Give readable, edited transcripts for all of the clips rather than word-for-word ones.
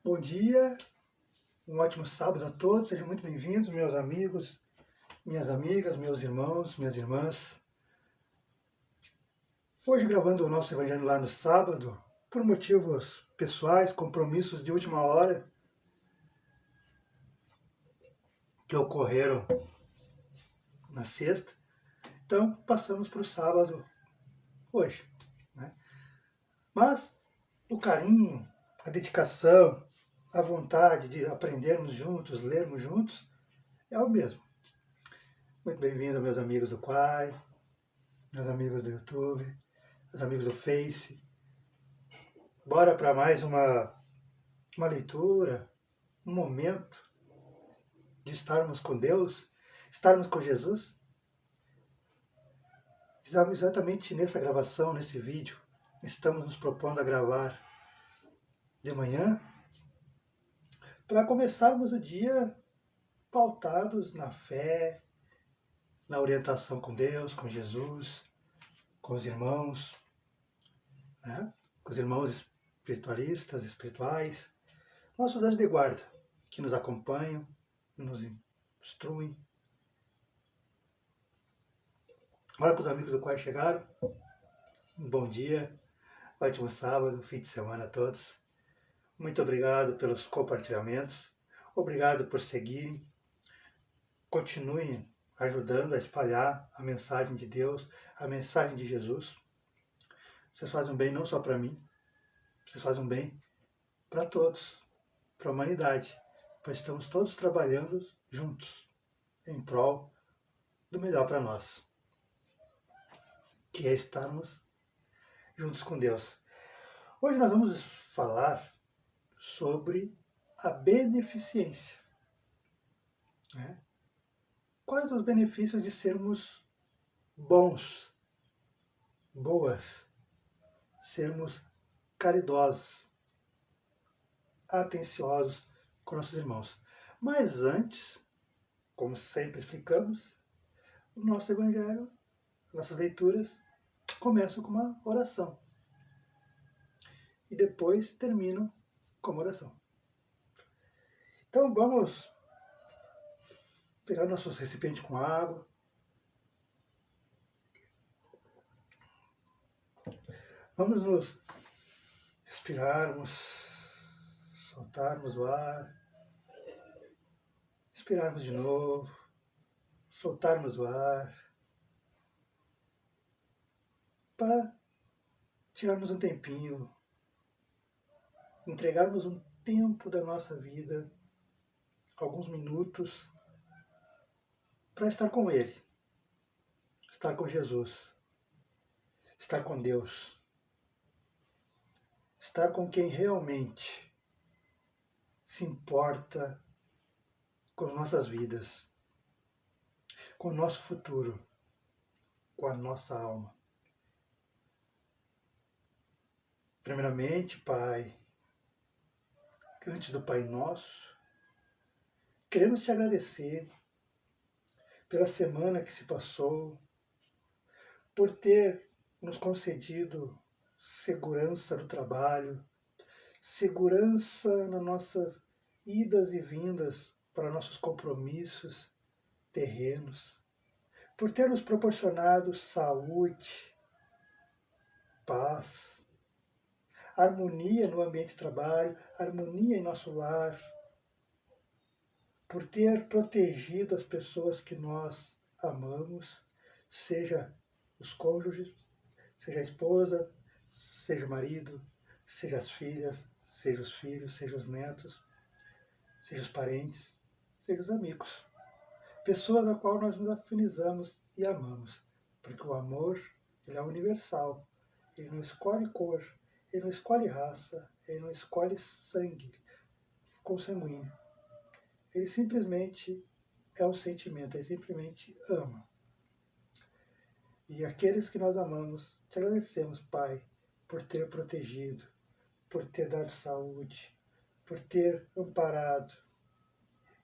Bom dia, um ótimo sábado a todos, sejam muito bem-vindos, meus amigos, minhas amigas, meus irmãos, minhas irmãs. Hoje gravando o nosso Evangelho lá no sábado, por motivos pessoais, compromissos de última hora que ocorreram na sexta, então passamos para o sábado hoje, né? Mas o carinho, a dedicação, a vontade de aprendermos juntos, lermos juntos, é o mesmo. Muito bem-vindo, meus amigos do Quai, meus amigos do YouTube, meus amigos do Face. Bora para mais uma leitura, um momento de estarmos com Deus, estarmos com Jesus. Exatamente nessa gravação, nesse vídeo, estamos nos propondo a gravar de manhã para começarmos o dia pautados na fé, na orientação com Deus, com Jesus, com os irmãos, né? Com os irmãos espiritualistas, espirituais, nossos anjos de guarda, que nos acompanham, nos instruem. Olha que os amigos do qual chegaram. Um bom dia, ótimo sábado, fim de semana a todos. Muito obrigado pelos compartilhamentos. Obrigado por seguirem. Continuem ajudando a espalhar a mensagem de Deus, a mensagem de Jesus. Vocês fazem um bem não só para mim, vocês fazem um bem para todos, para a humanidade, pois estamos todos trabalhando juntos em prol do melhor para nós, que é estarmos juntos com Deus. Hoje nós vamos falar sobre a beneficência, né? Quais os benefícios de sermos bons, boas, sermos caridosos, atenciosos com nossos irmãos. Mas antes, como sempre explicamos, o nosso Evangelho, nossas leituras, começam com uma oração e depois terminam com uma oração. Então vamos pegar nosso recipiente com água. Vamos nos respirarmos, soltarmos o ar, inspirarmos de novo, soltarmos o ar, para tirarmos um tempinho, entregarmos um tempo da nossa vida, alguns minutos, para estar com Ele, estar com Jesus, estar com Deus, estar com quem realmente se importa com as nossas vidas, com o nosso futuro, com a nossa alma. Primeiramente, Pai, antes do Pai Nosso, queremos te agradecer pela semana que se passou, por ter nos concedido segurança no trabalho, segurança nas nossas idas e vindas para nossos compromissos terrenos, por ter nos proporcionado saúde, paz, harmonia no ambiente de trabalho, harmonia em nosso lar, por ter protegido as pessoas que nós amamos, seja os cônjuges, seja a esposa, seja o marido, seja as filhas, seja os filhos, seja os netos, seja os parentes, seja os amigos. Pessoas a qual nós nos afinizamos e amamos, porque o amor ele é universal, ele não escolhe cor, ele não escolhe raça, ele não escolhe sangue consanguíneo. Ele simplesmente é um sentimento, ele simplesmente ama. E aqueles que nós amamos, te agradecemos, Pai, por ter protegido, por ter dado saúde, por ter amparado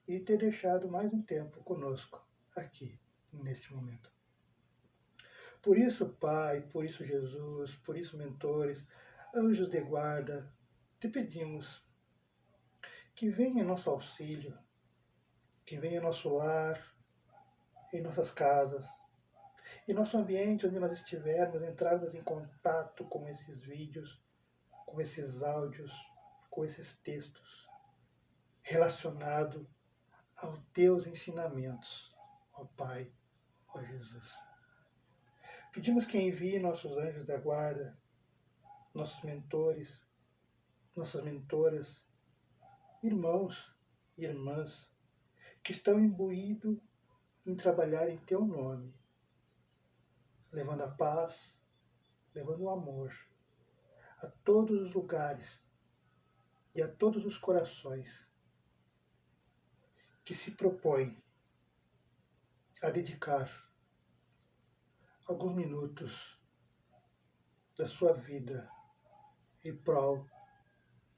e ter deixado mais um tempo conosco aqui, neste momento. Por isso, Pai, por isso, Jesus, por isso, mentores, anjos de guarda, te pedimos que venha em nosso auxílio, que venha em nosso lar, em nossas casas, em nosso ambiente onde nós estivermos, entrarmos em contato com esses vídeos, com esses áudios, com esses textos, relacionado aos teus ensinamentos, ó Pai, ó Jesus. Pedimos que envie nossos anjos da guarda, nossos mentores, nossas mentoras, irmãos e irmãs que estão imbuídos em trabalhar em Teu nome, levando a paz, levando o amor a todos os lugares e a todos os corações que se propõem a dedicar alguns minutos da sua vida em prol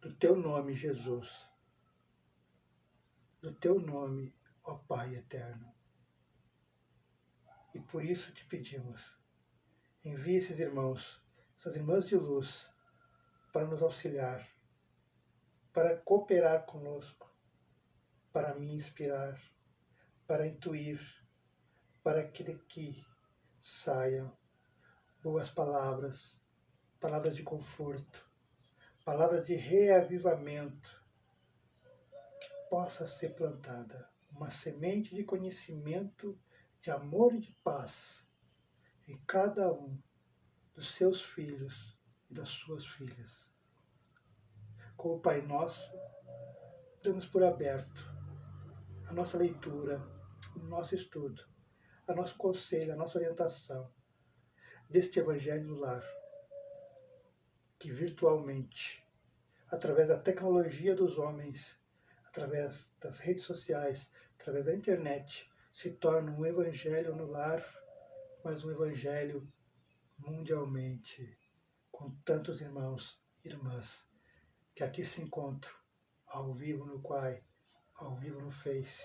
do Teu nome, Jesus, do Teu nome, ó Pai eterno. E por isso te pedimos, envie esses irmãos, essas irmãs de luz, para nos auxiliar, para cooperar conosco, para me inspirar, para intuir, para que daqui saiam boas palavras, palavras de conforto, palavras de reavivamento, que possa ser plantada uma semente de conhecimento, de amor e de paz em cada um dos seus filhos e das suas filhas. Com o Pai Nosso, damos por aberto a nossa leitura, o nosso estudo, a nosso conselho, a nossa orientação deste Evangelho no Lar, que virtualmente, através da tecnologia dos homens, através das redes sociais, através da internet, se torna um Evangelho no lar, mas um Evangelho mundialmente, com tantos irmãos e irmãs que aqui se encontram, ao vivo no Quai, ao vivo no Face,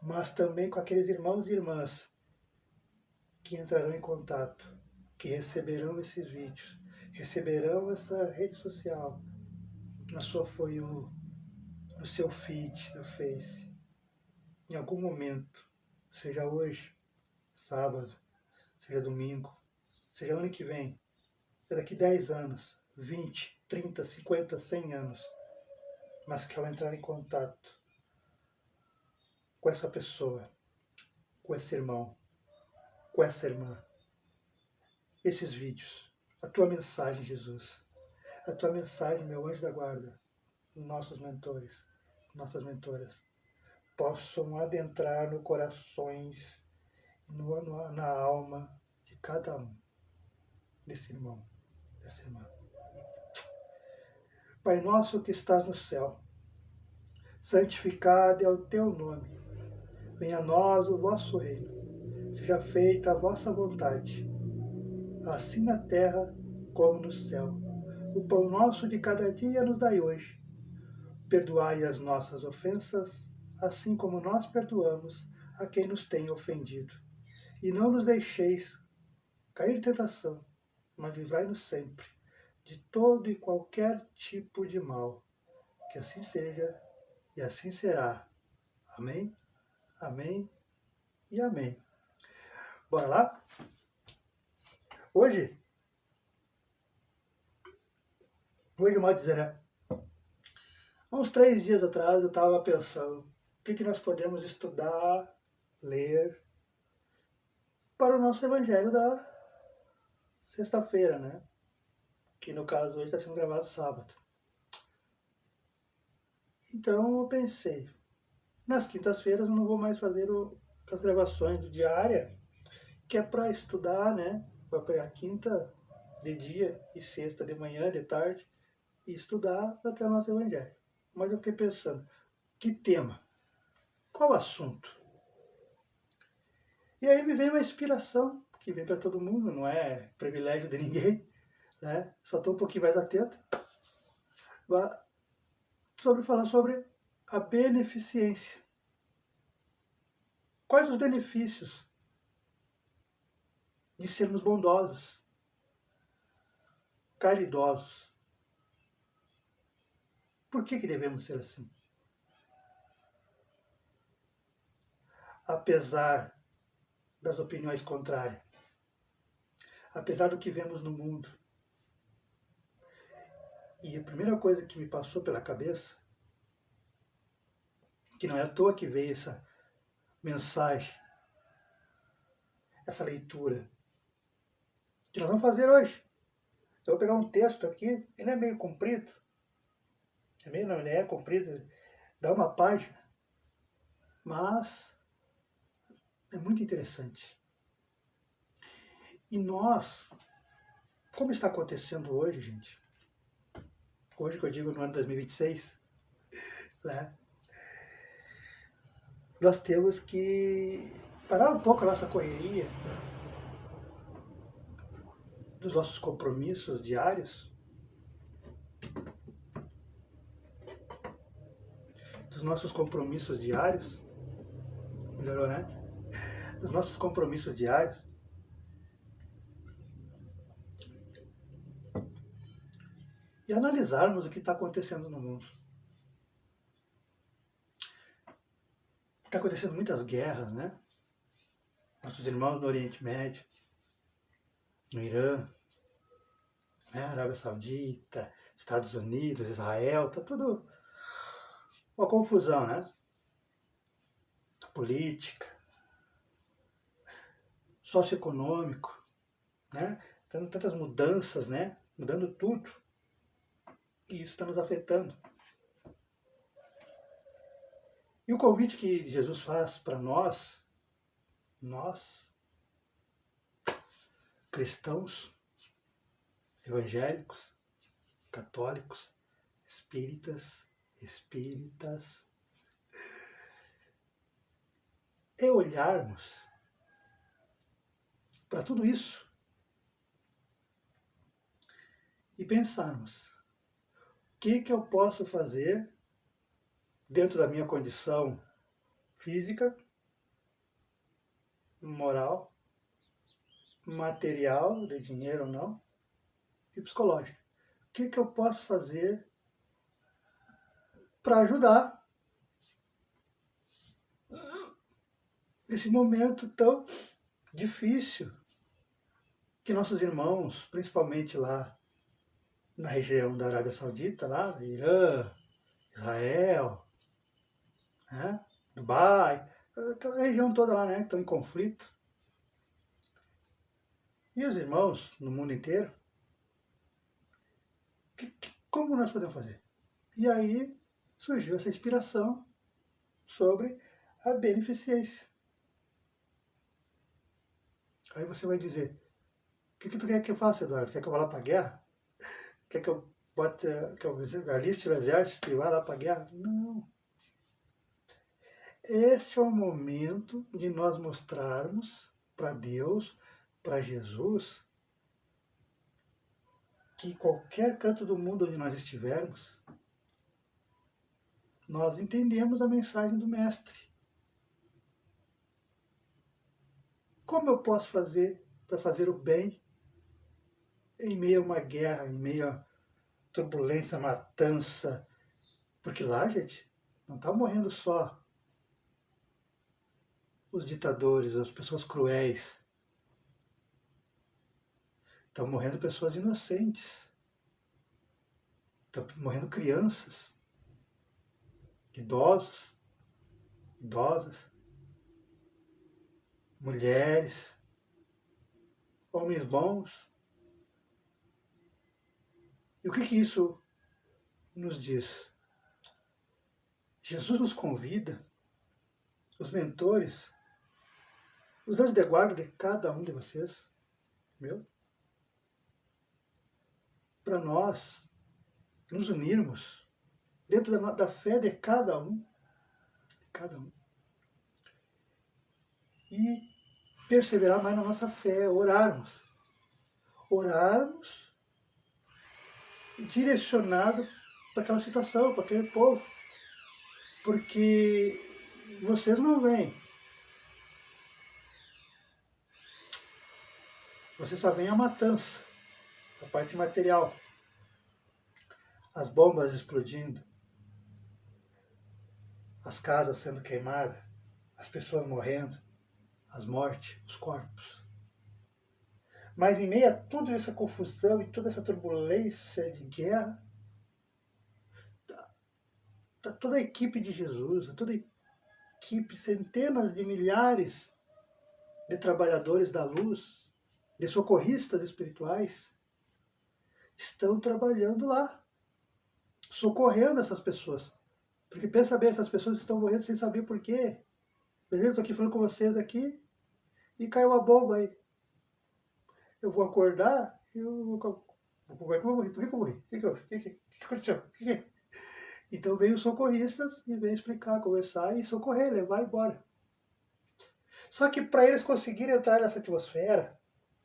mas também com aqueles irmãos e irmãs que entrarão em contato, que receberão esses vídeos, receberão essa rede social na sua For You, no seu feed do Face, em algum momento, seja hoje, sábado, seja domingo, seja ano que vem, seja daqui 10 anos, 20, 30, 50, 100 anos, mas que ao entrar em contato com essa pessoa, com esse irmão, com essa irmã, esses vídeos, a tua mensagem, Jesus, a tua mensagem, meu anjo da guarda, nossos mentores, nossas mentoras, possam adentrar no corações, na alma de cada um, desse irmão, dessa irmã. Pai nosso que estás no céu, santificado é o teu nome. Venha a nós o vosso reino. Seja feita a vossa vontade, assim na terra como no céu. O pão nosso de cada dia nos dai hoje. Perdoai as nossas ofensas, assim como nós perdoamos a quem nos tem ofendido. E não nos deixeis cair em tentação, mas livrai-nos sempre de todo e qualquer tipo de mal. Que assim seja e assim será. Amém, amém e amém. Bora lá? Hoje, de modo dizer, né? Há uns 3 dias atrás eu estava pensando o que nós podemos estudar, ler para o nosso evangelho da sexta-feira, né? Que no caso hoje está sendo gravado sábado. Então eu pensei, nas quintas-feiras eu não vou mais fazer as gravações do diária, que é para estudar, né? Para pegar quinta de dia e sexta de manhã, de tarde, e estudar até o nosso evangelho. Mas eu fiquei pensando, que tema? Qual assunto? E aí me veio uma inspiração, que vem para todo mundo, não é privilégio de ninguém, né? Só estou um pouquinho mais atento. Falar sobre a beneficência. Quais os benefícios de sermos bondosos, caridosos? Por que devemos ser assim? apesar das opiniões contrárias, apesar do que vemos no mundo. E a primeira coisa que me passou pela cabeça, que não é à toa que veio essa mensagem, essa leitura, que nós vamos fazer hoje. Eu vou pegar um texto aqui, ele é meio comprido, não, ele é comprido, dá uma página, mas é muito interessante. E nós, como está acontecendo hoje, gente, hoje que eu digo no ano 2026, né, nós temos que parar um pouco a nossa correria, dos nossos compromissos diários, melhorou, né? Dos nossos compromissos diários, e analisarmos o que está acontecendo no mundo. Está acontecendo muitas guerras, né? Nossos irmãos no Oriente Médio, no Irã, né? Arábia Saudita, Estados Unidos, Israel, está tudo uma confusão, né? Política, socioeconômico, né? Tantas mudanças, né? Mudando tudo. E isso está nos afetando. E o convite que Jesus faz para nós, cristãos, evangélicos, católicos, espíritas, é olharmos para tudo isso e pensarmos: o que eu posso fazer dentro da minha condição física, moral, material, de dinheiro ou não, e psicológica. O que eu posso fazer para ajudar nesse momento tão difícil que nossos irmãos, principalmente lá na região da Arábia Saudita, lá, Irã, Israel, né, Dubai, aquela região toda lá, né, que estão em conflito. E os irmãos no mundo inteiro, como nós podemos fazer? E aí surgiu essa inspiração sobre a beneficência. Aí você vai dizer: o que tu quer que eu faça, Eduardo? Quer que eu vá lá para a guerra? Quer que eu bote, que eu aliste o exército e vá lá para a guerra? Não. Este é o momento de nós mostrarmos para Deus, para Jesus, que em qualquer canto do mundo onde nós estivermos, nós entendemos a mensagem do Mestre. Como eu posso fazer para fazer o bem em meio a uma guerra, em meio a turbulência, matança? Porque lá, gente, não está morrendo só os ditadores, as pessoas cruéis. Estão morrendo pessoas inocentes. Estão morrendo crianças, idosos, idosas, mulheres, homens bons. E o que isso nos diz? Jesus nos convida, os mentores, os anjos de guarda de cada um de vocês, para nós nos unirmos dentro da fé de cada um, e perseverar mais na nossa fé, orarmos direcionado para aquela situação, para aquele povo, porque vocês não veem, vocês só veem a matança, a parte material, as bombas explodindo, as casas sendo queimadas, as pessoas morrendo, as mortes, os corpos. Mas em meio a toda essa confusão e toda essa turbulência de guerra, tá toda a equipe de Jesus, toda a equipe, centenas de milhares de trabalhadores da luz, de socorristas espirituais, estão trabalhando lá, socorrendo essas pessoas. Porque pensa bem, essas pessoas estão morrendo sem saber por quê. Por exemplo, eu estou aqui falando com vocês aqui e caiu uma bomba aí. Eu vou acordar e eu vou... Como é que eu vou morrer? Por que eu morri? O que aconteceu? O que? Então veio os socorristas e veio explicar, conversar e socorrer, levar embora. Só que para eles conseguirem entrar nessa atmosfera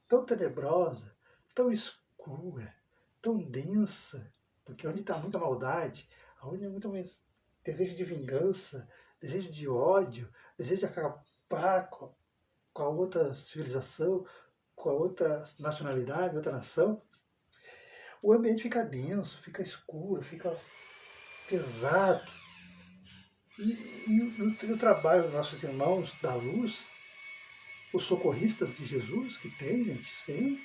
tão tenebrosa, tão escura, tão densa, porque onde está muita maldade, onde é muito mais desejo de vingança, desejo de ódio, desejo de acabar com a outra civilização, com a outra nacionalidade, outra nação, o ambiente fica denso, fica escuro, fica pesado. E o trabalho dos nossos irmãos da luz, os socorristas de Jesus, que tem, gente, sim.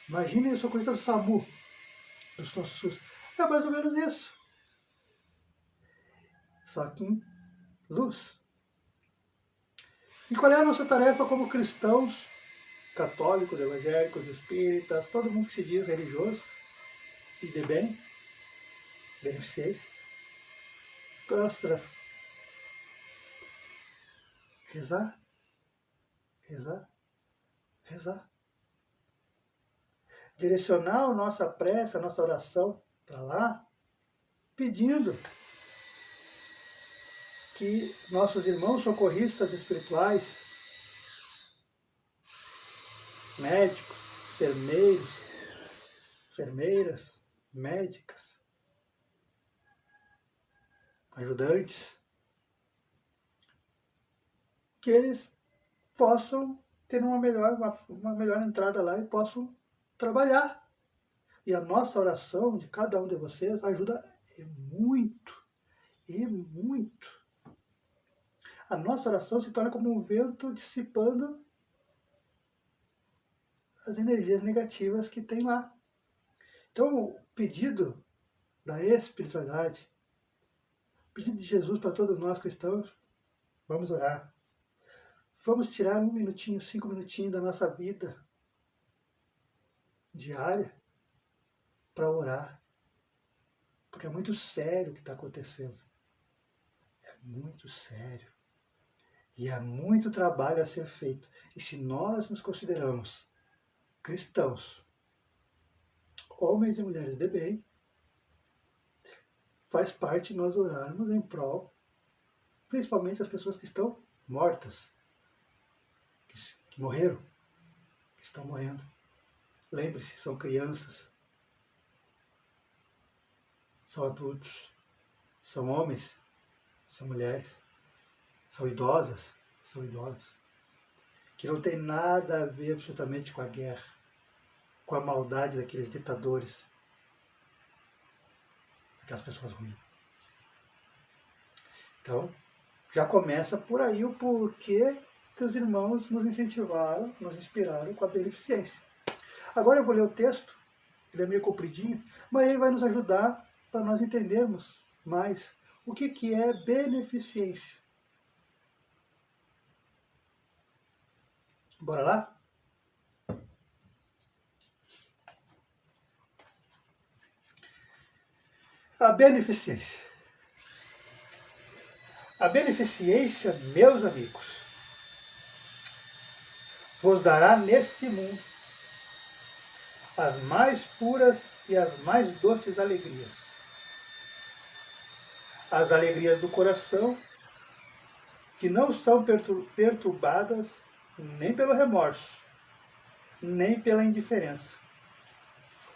Imaginem os socorristas do SAMU, dos nossos SUS. É mais ou menos isso. Só que em luz. E qual é a nossa tarefa como cristãos, católicos, evangélicos, espíritas, todo mundo que se diz religioso e de bem, beneficência? Qual é a nossa tarefa? Rezar, rezar, rezar. Direcionar a nossa prece, a nossa oração para lá, pedindo que nossos irmãos socorristas espirituais, médicos, enfermeiros, enfermeiras, médicas, ajudantes, que eles possam ter uma melhor entrada lá e possam trabalhar. E a nossa oração de cada um de vocês ajuda muito, e muito. A nossa oração se torna como um vento dissipando as energias negativas que tem lá. Então, o pedido da espiritualidade, o pedido de Jesus para todos nós cristãos, vamos orar. Vamos tirar 1 minutinho, 5 minutinhos da nossa vida diária para orar. Porque é muito sério o que está acontecendo. É muito sério. E há muito trabalho a ser feito. E se nós nos consideramos cristãos, homens e mulheres de bem, faz parte nós orarmos em prol, principalmente as pessoas que estão mortas, que morreram, que estão morrendo. Lembre-se, são crianças, são adultos, são homens, são mulheres, são idosas, são idosos, que não tem nada a ver absolutamente com a guerra, com a maldade daqueles ditadores, daquelas pessoas ruins. Então, já começa por aí o porquê que os irmãos nos incentivaram, nos inspiraram com a beneficência. Agora eu vou ler o texto, ele é meio compridinho, mas ele vai nos ajudar para nós entendermos mais o que é beneficência. Bora lá? A beneficência. A beneficência, meus amigos, vos dará nesse mundo as mais puras e as mais doces alegrias. As alegrias do coração, que não são perturbadas nem pelo remorso, nem pela indiferença.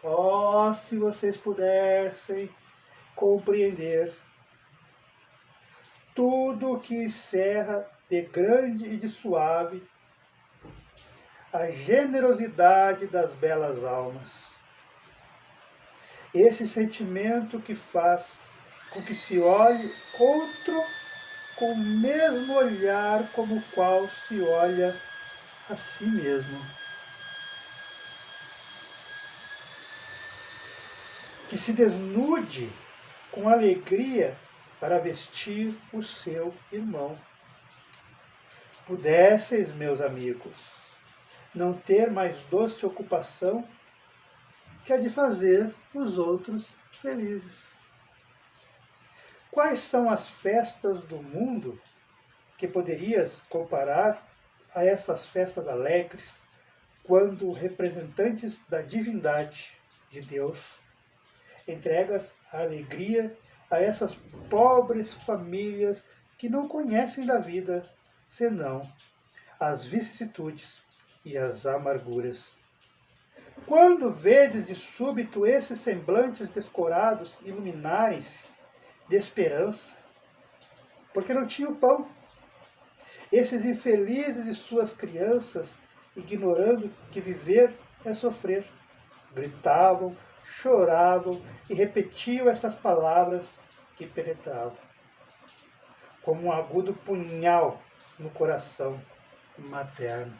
Oh, se vocês pudessem compreender tudo o que encerra de grande e de suave a generosidade das belas almas. Esse sentimento que faz com que se olhe outro com o mesmo olhar como o qual se olha a si mesmo. Que se desnude com alegria para vestir o seu irmão. Pudesseis, meus amigos, não ter mais doce ocupação que a de fazer os outros felizes. Quais são as festas do mundo que poderias comparar a essas festas alegres, quando representantes da divindade de Deus entregas a alegria a essas pobres famílias que não conhecem da vida senão as vicissitudes e as amarguras? Quando vedes de súbito esses semblantes descorados iluminarem-se de esperança, porque não tinham pão, esses infelizes e suas crianças, ignorando que viver é sofrer, gritavam, choravam e repetiam estas palavras que penetravam, como um agudo punhal no coração materno.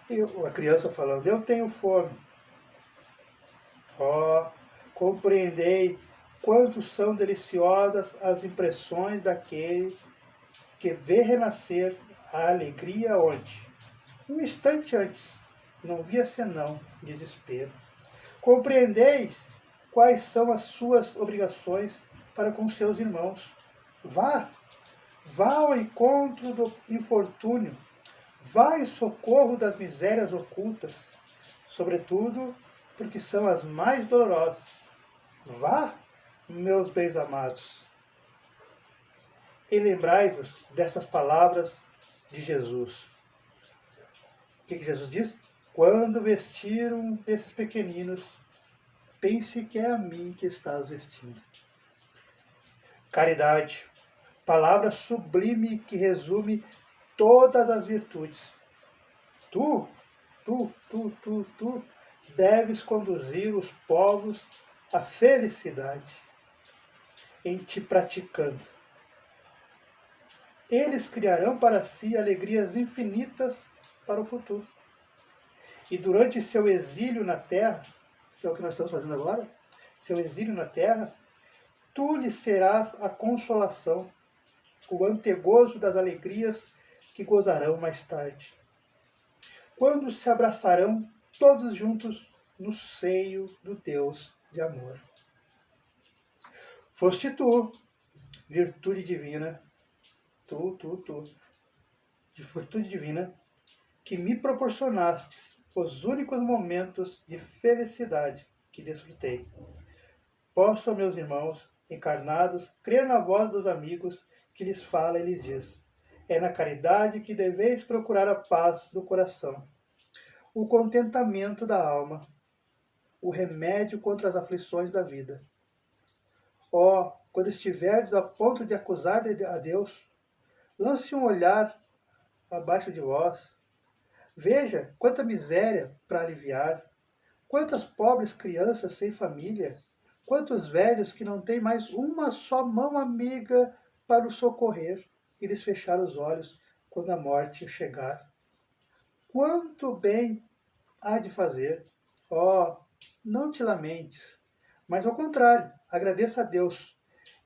E a criança falando, eu tenho fome. Compreendei quanto são deliciosas as impressões daquele que vê renascer a alegria onde, um instante antes, não via senão desespero. Compreendeis quais são as suas obrigações para com seus irmãos. Vá ao encontro do infortúnio, vá em socorro das misérias ocultas, sobretudo porque são as mais dolorosas. Vá, meus bens amados, e lembrai-vos dessas palavras de Jesus. O que Jesus diz? Quando vestiram esses pequeninos, pense que é a mim que estás vestindo. Caridade, palavra sublime que resume todas as virtudes. Tu deves conduzir os povos à felicidade em te praticando. Eles criarão para si alegrias infinitas para o futuro. E durante seu exílio na terra, que é o que nós estamos fazendo agora, seu exílio na terra, tu lhes serás a consolação, o antegozo das alegrias que gozarão mais tarde, quando se abraçarão todos juntos no seio do Deus de amor. Foste tu, virtude divina, de virtude divina, que me proporcionaste os únicos momentos de felicidade que desfrutei. Possam, meus irmãos encarnados, crer na voz dos amigos que lhes fala e lhes diz: é na caridade que deveis procurar a paz do coração, o contentamento da alma, o remédio contra as aflições da vida. Quando estiverdes a ponto de acusar a Deus, lance um olhar abaixo de vós. Veja quanta miséria para aliviar, quantas pobres crianças sem família, quantos velhos que não têm mais uma só mão amiga para os socorrer e lhes fechar os olhos quando a morte chegar. Quanto bem há de fazer. Não te lamentes, mas ao contrário, agradeça a Deus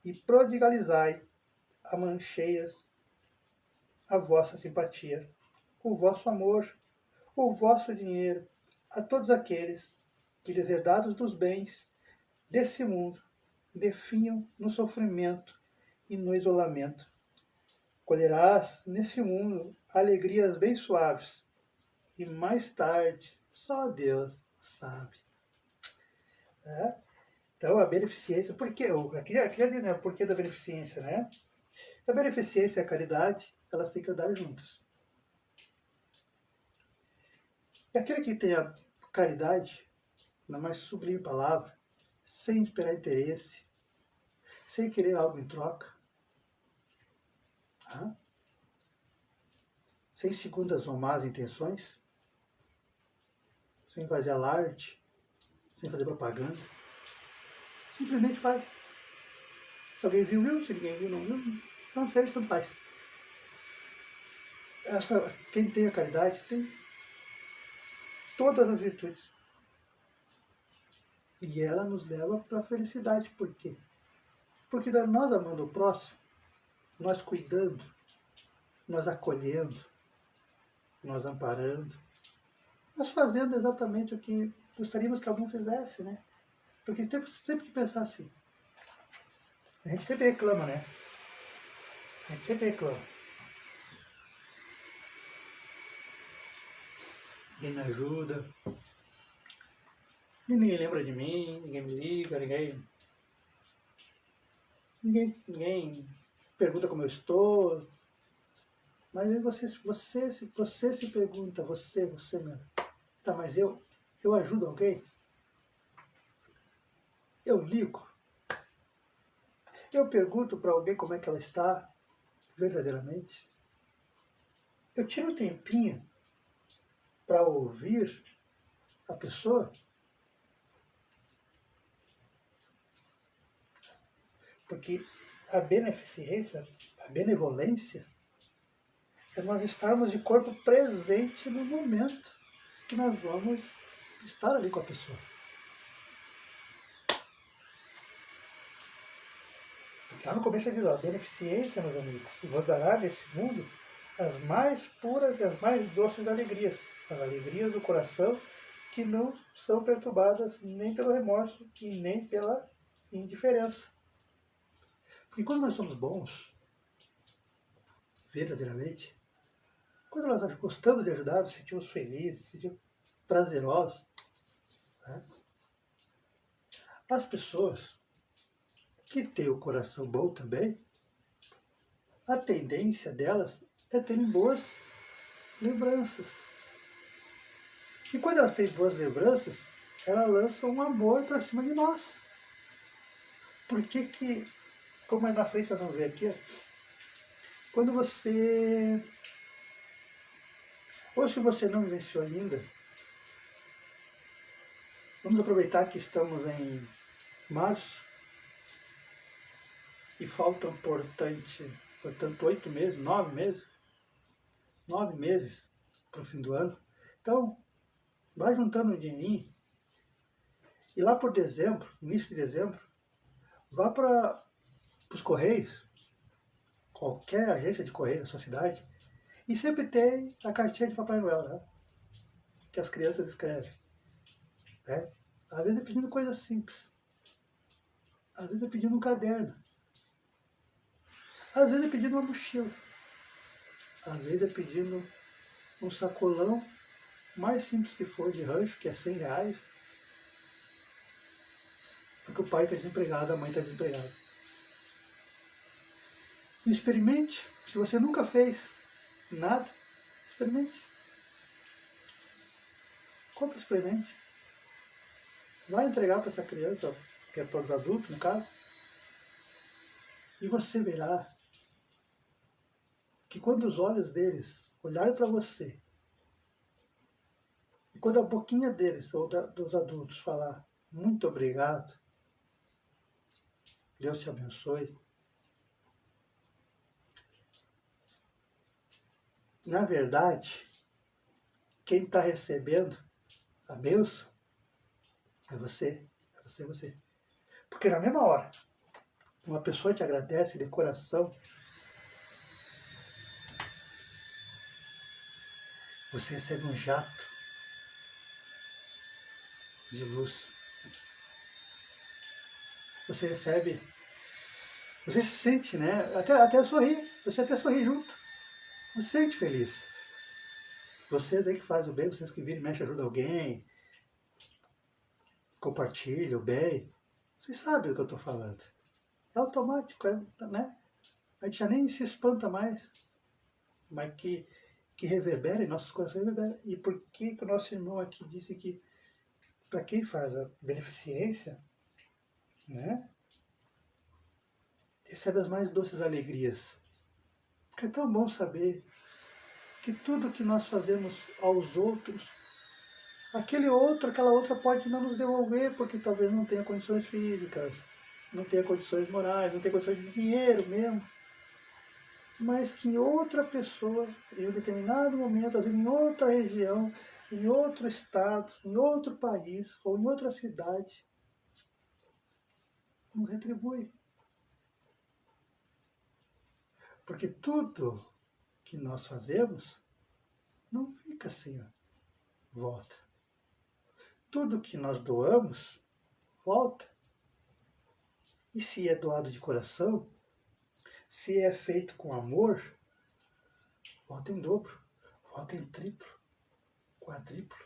e prodigalizai a mancheias a vossa simpatia, o vosso amor, o vosso dinheiro, a todos aqueles que, deserdados dos bens desse mundo, definham no sofrimento e no isolamento. Colherás nesse mundo alegrias bem suaves, e mais tarde só Deus sabe. Então a beneficência, aqui já diz, né, o porquê da beneficência, né? A beneficência e a caridade, elas têm que andar juntas. E aquele que tem a caridade, na mais sublime palavra, sem esperar interesse, sem querer algo em troca, sem segundas ou más intenções, sem fazer alarde, sem fazer propaganda, simplesmente faz. Se alguém viu, viu. Se ninguém viu, não viu. Não fez, não faz. Quem tem a caridade tem todas as virtudes. E ela nos leva para a felicidade. Por quê? Porque nós amando o próximo, nós cuidando, nós acolhendo, nós amparando, nós fazendo exatamente o que gostaríamos que alguém fizesse, né? Porque temos sempre que pensar assim. A gente sempre reclama, né? A gente sempre reclama. Ninguém me ajuda, ninguém lembra de mim, ninguém me liga, ninguém pergunta como eu estou. Mas aí você se pergunta, você mesmo, tá, mas eu ajudo alguém? Eu ligo? Eu pergunto para alguém como é que ela está verdadeiramente? Eu tiro um tempinho para ouvir a pessoa? Porque a beneficência, a benevolência, é nós estarmos de corpo presente no momento que nós vamos estar ali com a pessoa. Lá no começo diz, a beneficência, meus amigos, vos dará nesse mundo as mais puras e as mais doces alegrias, as alegrias do coração que não são perturbadas nem pelo remorso e nem pela indiferença. Porque quando nós somos bons, verdadeiramente, quando nós gostamos de ajudar, nos sentimos felizes, nos sentimos prazerosos, né? As pessoas que têm o coração bom também, a tendência delas é terem boas lembranças. E quando elas têm boas lembranças, elas lançam um amor para cima de nós. Por que, como é na frente nós vamos ver aqui, quando você, ou se você não vivenciou ainda, vamos aproveitar que estamos em março e faltam, portanto, 8 meses, 9 meses para o fim do ano. Então, vai juntando um dinheirinho e lá por dezembro, início de dezembro, vá para os Correios, qualquer agência de Correio da sua cidade, e sempre tem a cartinha de Papai Noel, né? Que as crianças escrevem. Né? Às vezes é pedindo coisas simples. Às vezes é pedindo um caderno. Às vezes é pedindo uma mochila. Às vezes é pedindo um sacolão mais simples que for de rancho, que é R$100, porque o pai está desempregado, a mãe está desempregada. Experimente. Se você nunca fez nada, experimente. Compre experimente. Vai entregar para essa criança, que é para os adultos, no caso, e você verá que quando os olhos deles olharem para você, e quando a boquinha deles, ou dos adultos, falar muito obrigado, Deus te abençoe, na verdade, quem está recebendo a bênção é você, é você, é você. Porque na mesma hora, uma pessoa te agradece de coração, você recebe um jato de luz. Você recebe, você se sente, né? Até sorri, você até sorri junto. Você se sente feliz. Vocês aí que fazem o bem, vocês que viram e mexem, ajudam alguém, compartilham o bem, vocês sabem do que eu estou falando. É automático, né? A gente já nem se espanta mais, mas que reverbera em nossos corações, reverbera. E por que o nosso irmão aqui disse que para quem faz a beneficência, né, recebe as mais doces alegrias. Porque é tão bom saber que tudo que nós fazemos aos outros, aquela outra pode não nos devolver, porque talvez não tenha condições físicas, não tenha condições morais, não tenha condições de dinheiro mesmo, mas que outra pessoa, em um determinado momento, às vezes em outra região, em outro estado, em outro país ou em outra cidade, nos retribui. Porque tudo que nós fazemos não fica sem volta. Tudo que nós doamos, volta. E se é doado de coração, se é feito com amor, volta em dobro, volta em triplo, quadriplo.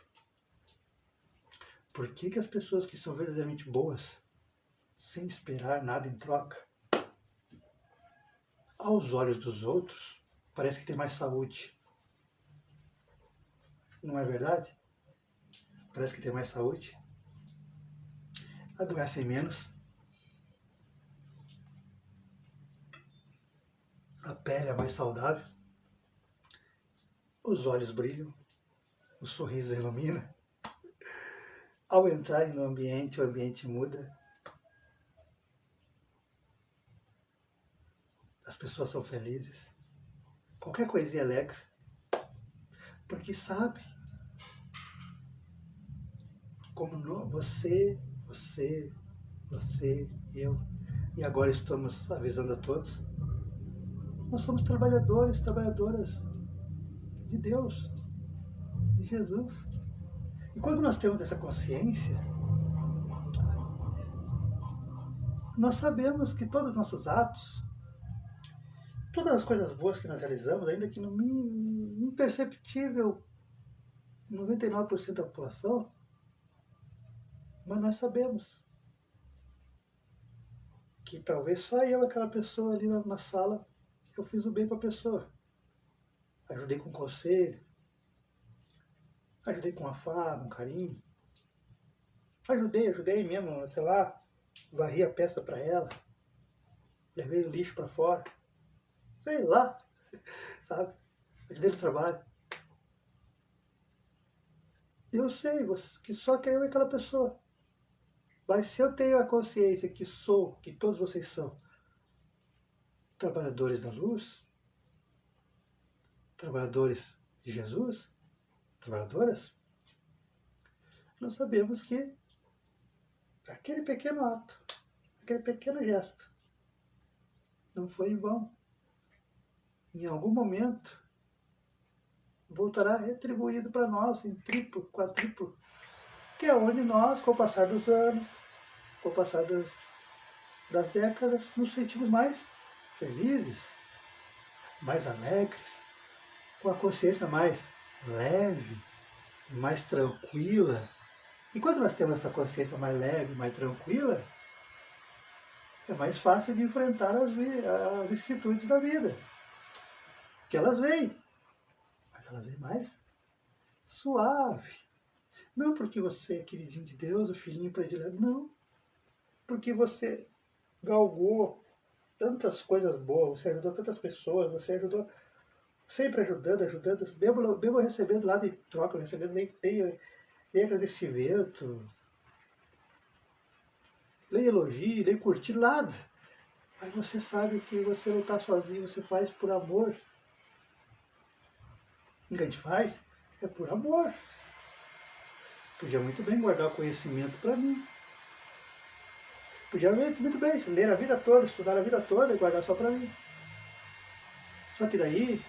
Por que as pessoas que são verdadeiramente boas, sem esperar nada em troca, aos olhos dos outros, parece que tem mais saúde? Não é verdade? Parece que tem mais saúde. Adoecem menos. A pele é mais saudável. Os olhos brilham. O sorriso ilumina. Ao entrarem no ambiente, o ambiente muda. As pessoas são felizes. Qualquer coisinha alegra. Porque sabe como você, eu, e agora estamos avisando a todos, nós somos trabalhadores, trabalhadoras de Deus, de Jesus. E quando nós temos essa consciência, nós sabemos que todos os nossos atos, todas as coisas boas que nós realizamos, ainda que no imperceptível 99% da população, mas nós sabemos que talvez só eu, aquela pessoa ali na sala, eu fiz o bem para a pessoa. Ajudei com conselho, ajudei com afago, com carinho. Ajudei mesmo, sei lá, varri a peça para ela, levei o lixo para fora, sei lá, sabe? Ajudei no trabalho. Eu sei que só que eu e aquela pessoa. Mas se eu tenho a consciência que todos vocês são trabalhadores da luz, trabalhadores de Jesus, trabalhadoras, nós sabemos que aquele pequeno ato, aquele pequeno gesto, não foi em vão. Em algum momento, voltará retribuído para nós em triplo, quadruplo, que é onde nós, com o passar dos anos, com o passar das décadas, nos sentimos mais felizes, mais alegres, com a consciência mais leve, mais tranquila. E quando nós temos essa consciência mais leve, mais tranquila, é mais fácil de enfrentar as vicissitudes da vida. Que elas vêm, mas elas vêm mais suave. Não porque você é queridinho de Deus, o filhinho predileto, não. Porque você galgou tantas coisas boas, você ajudou tantas pessoas, você ajudou, sempre ajudando, mesmo recebendo lá de troca, recebendo nem agradecimento, nem elogio, nem curtir, nada. Mas você sabe que você não está sozinho, você faz por amor. O que a gente faz é por amor. Podia muito bem guardar o conhecimento para mim. Podia muito bem ler a vida toda, estudar a vida toda e guardar só para mim. Só que daí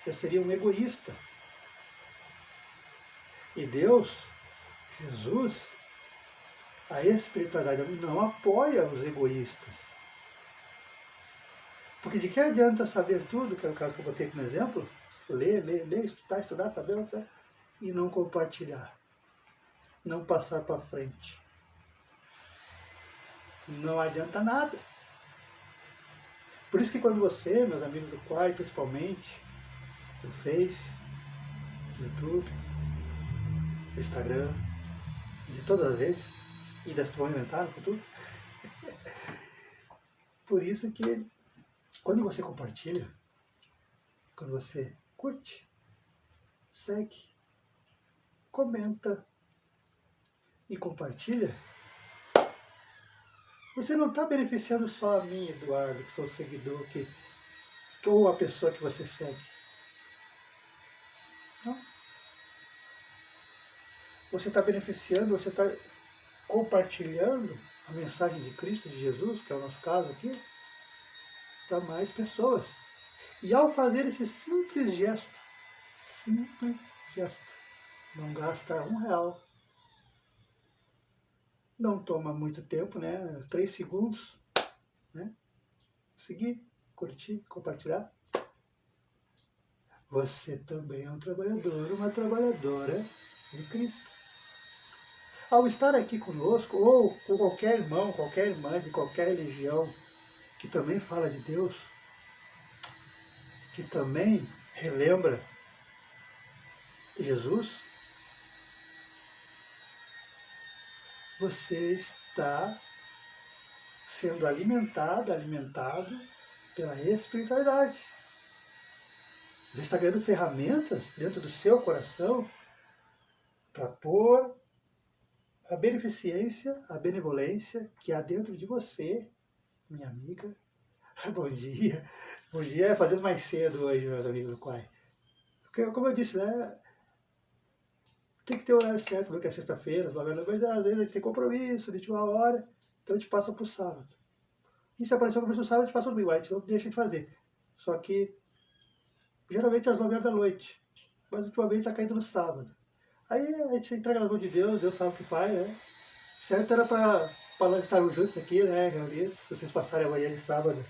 eu seria um egoísta. E Deus, Jesus, a espiritualidade não apoia os egoístas. Porque de que adianta saber tudo, que é o caso que eu botei aqui no exemplo, ler, estudar, saber, e não compartilhar, não passar para frente. Não adianta nada. Por isso que quando você, meus amigos do Quai, principalmente, do Face, do YouTube, do Instagram, de todas as redes, e das que vão inventar no futuro, por isso que quando você compartilha, quando você curte, segue, comenta e compartilha, Você não está beneficiando só a mim, Eduardo, que sou seguidor, ou a pessoa que você segue. Não. Você está beneficiando, você está compartilhando a mensagem de Cristo, de Jesus, que é o nosso caso aqui, para mais pessoas. E ao fazer esse simples gesto, não gasta R$1, não toma muito tempo, né? 3 segundos, né? Seguir, curtir, compartilhar. Você também é um trabalhador, uma trabalhadora de Cristo. Ao estar aqui conosco, ou com qualquer irmão, qualquer irmã de qualquer religião que também fala de Deus, que também relembra Jesus, você está sendo alimentado pela espiritualidade. Você está ganhando ferramentas dentro do seu coração para pôr a beneficência, a benevolência que há dentro de você, minha amiga. Bom dia. Bom dia, fazendo mais cedo hoje, meus amigos do Quai. Porque, como eu disse, né? Tem que ter o horário certo, porque é sexta-feira, às 9 horas, mas às vezes a gente tem compromisso, de última hora, então a gente passa para o sábado. E se aparecer o compromisso no sábado, a gente passa no domingo, a gente não deixa de fazer. Só que, geralmente às 9 horas da noite, mas ultimamente está caindo no sábado. Aí a gente entrega na mão de Deus, Deus sabe o que faz, né? Certo era para nós estarmos juntos aqui, né, reunidos, se vocês passarem amanhã de sábado,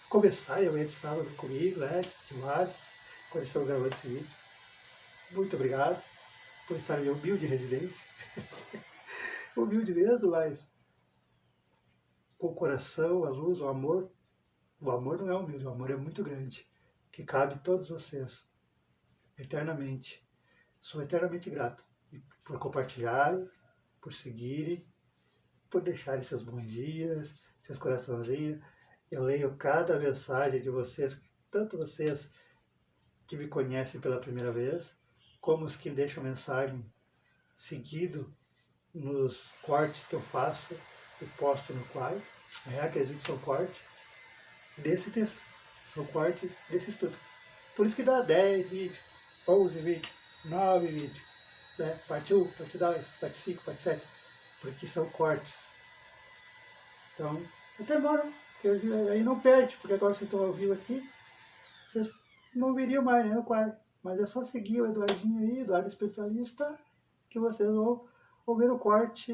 começarem amanhã de sábado comigo, né, de Mares, quando estamos gravando esse vídeo. Muito obrigado por estar em minha humilde residência. Humilde mesmo, mas com o coração, a luz, o amor. O amor não é humilde, o amor é muito grande, que cabe a todos vocês, eternamente. Sou eternamente grato por compartilharem, por seguirem, por deixarem seus bons dias, seus coraçãozinhos. Eu leio cada mensagem de vocês, tanto vocês que me conhecem pela primeira vez, como os que deixam mensagem seguido nos cortes que eu faço e posto no Quai. Aqueles vídeos são corte desse texto, são corte desse estudo. Por isso que dá 10 vídeos, 11 vídeos, 9 vídeos, né? Parte 1, parte 2, parte 5, parte 7, porque são cortes. Então, até demora, porque aí não perde, porque agora vocês estão ao vivo aqui, vocês não viriam mais, né, no Quai. Mas é só seguir o Eduardinho aí, Eduardo Especialista, que vocês vão ver o corte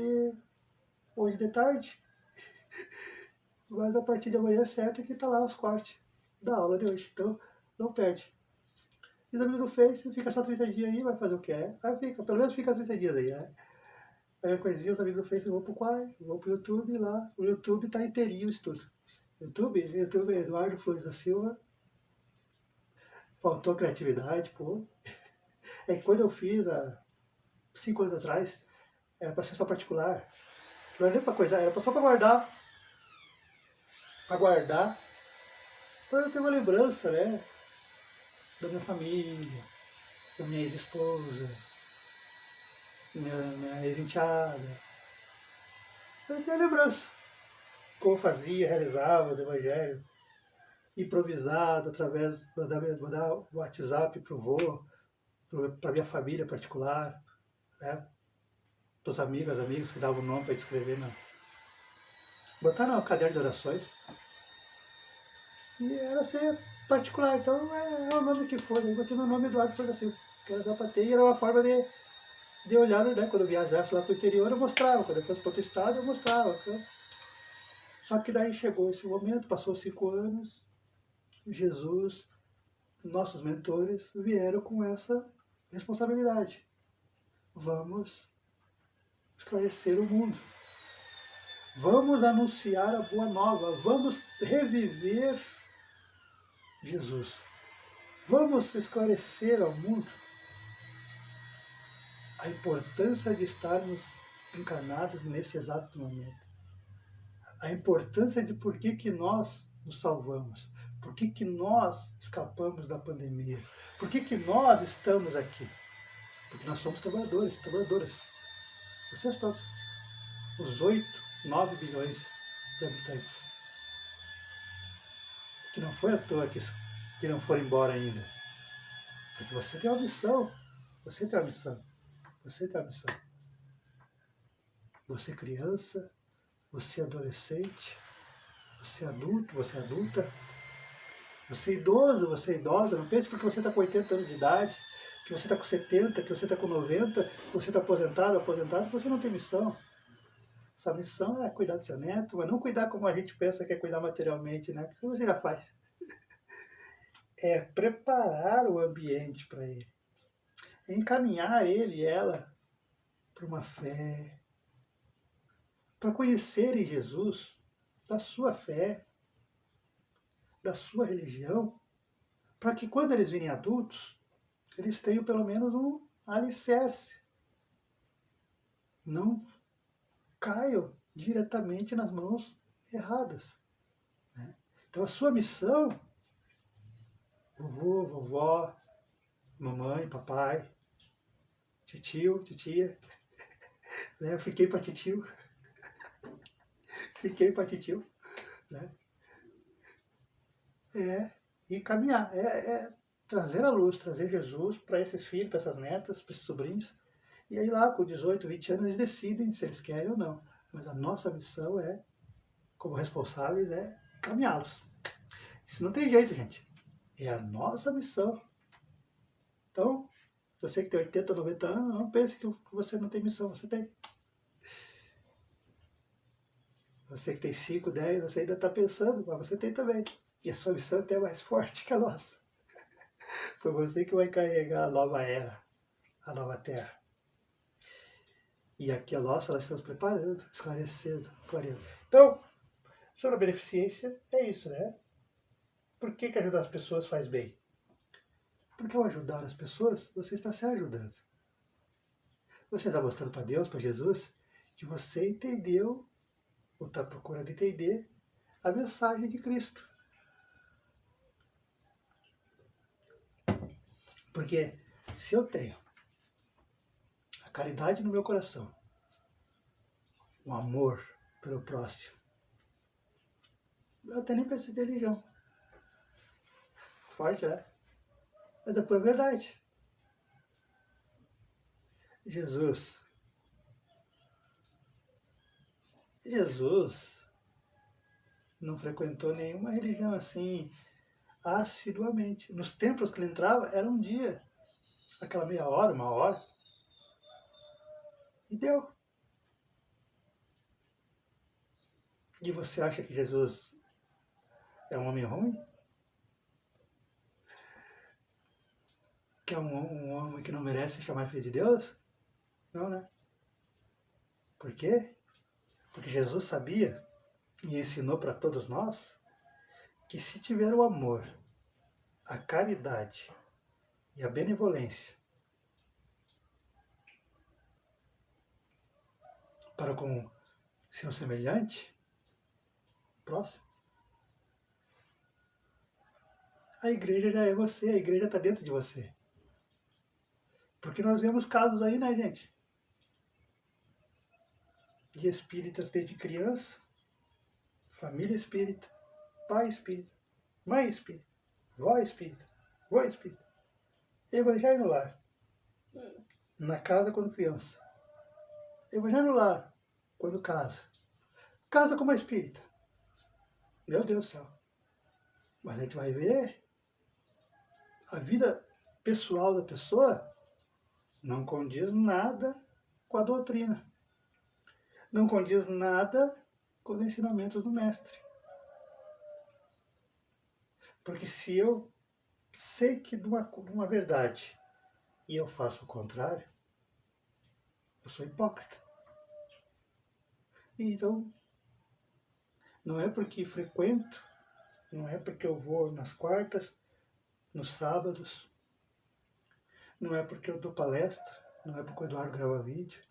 hoje de tarde. Mas a partir de amanhã é certo que tá lá os cortes da aula de hoje. Então, não perde. E os amigos do Face, fica só 30 dias aí, vai fazer o que é. Aí fica, pelo menos fica 30 dias aí, né? Aí a coisinha, os amigos do Face vão pro Quai, vão pro YouTube lá. O YouTube tá inteirinho o estudo. YouTube Eduardo Flores da Silva. Faltou criatividade, pô. É que quando eu fiz, há 5 anos atrás, era para ser só particular. Não era nem para coisa, era só para guardar. Para eu ter uma lembrança, né? Da minha família, da minha ex-esposa, minha ex-enteada. Eu tenho lembrança. Como eu fazia, realizava os evangelhos, improvisado, através de mandar o WhatsApp para o vô, para minha família particular, né? Para os amigos que davam o nome para escrever botar no caderno de orações. E era ser particular, então é o nome que for. Eu botei meu nome Eduardo Flores da Silva, que era para ter, e era uma forma de olhar, né? Quando eu viajasse lá para o interior, eu mostrava. Quando eu fosse para outro estado, eu mostrava. Então. Só que daí chegou esse momento, passou 5 anos, Jesus, nossos mentores, vieram com essa responsabilidade. Vamos esclarecer o mundo. Vamos anunciar a boa nova. Vamos reviver Jesus. Vamos esclarecer ao mundo a importância de estarmos encarnados neste exato momento. A importância de por que nós nos salvamos. Por que nós escapamos da pandemia. Por que nós estamos aqui. Porque nós somos trabalhadores, trabalhadoras. Vocês todos. Os 8, 9 bilhões de habitantes. Que não foi à toa que não foram embora ainda. Porque você tem uma missão. Você tem uma missão. Você tem uma missão. Você criança, você adolescente, você adulto, você adulta, você idoso, você idosa. Não pense porque você está com 80 anos de idade, que você está com 70, que você está com 90, que você está aposentado, que você não tem missão. Sua missão é cuidar do seu neto, mas não cuidar como a gente pensa que é cuidar materialmente, né? Porque você já faz. É preparar o ambiente para ele. É encaminhar ele e ela para uma fé, para conhecerem Jesus, da sua fé, da sua religião, para que quando eles virem adultos, eles tenham pelo menos um alicerce. Não caiam diretamente nas mãos erradas. Né? Então a sua missão, vovô, vovó, mamãe, papai, titio, titia, né? Eu fiquei para titio, né? É encaminhar, é trazer a luz, trazer Jesus para esses filhos, para essas netas, para esses sobrinhos. E aí lá, com 18, 20 anos, eles decidem se eles querem ou não. Mas a nossa missão é, como responsáveis, é encaminhá-los. Isso não tem jeito, gente. É a nossa missão. Então, você que tem 80, 90 anos, não pense que você não tem missão, você tem. Você que tem 5, 10, você ainda está pensando, mas você tem também. E a sua missão é até mais forte que a nossa. Foi você que vai carregar a nova era, a nova terra. E aqui a nossa, nós estamos preparando, esclarecendo, clareando. Então, sobre a beneficência, é isso, né? Por que ajudar as pessoas faz bem? Porque ao ajudar as pessoas, você está se ajudando. Você está mostrando para Deus, para Jesus, que você entendeu, ou está procurando entender, a mensagem de Cristo. Porque se eu tenho a caridade no meu coração, o amor pelo próximo, eu até nem preciso de religião. Forte, né? É da pura verdade. Jesus não frequentou nenhuma religião assim assiduamente. Nos templos que ele entrava, era um dia, aquela meia hora, uma hora, e deu. E você acha que Jesus é um homem ruim? Que é um homem que não merece chamar filho de Deus? Não, né? Por quê? Porque Jesus sabia e ensinou para todos nós que se tiver o amor, a caridade e a benevolência para com seu semelhante, próximo, a igreja já é você, a igreja está dentro de você. Porque nós vemos casos aí, né, gente? De espíritas desde criança, família espírita, pai espírita, mãe espírita, vó espírita, vô espírita. Evangelho no lar. Na casa quando criança. Evangelho no lar quando casa. Casa com uma espírita. Meu Deus do céu. Mas a gente vai ver a vida pessoal da pessoa não condiz nada com a doutrina. Não condiz nada com os ensinamentos do mestre. Porque se eu sei que de uma verdade e eu faço o contrário, eu sou hipócrita. Então, não é porque frequento, não é porque eu vou nas quartas, nos sábados, não é porque eu dou palestra, não é porque o Eduardo grava vídeo,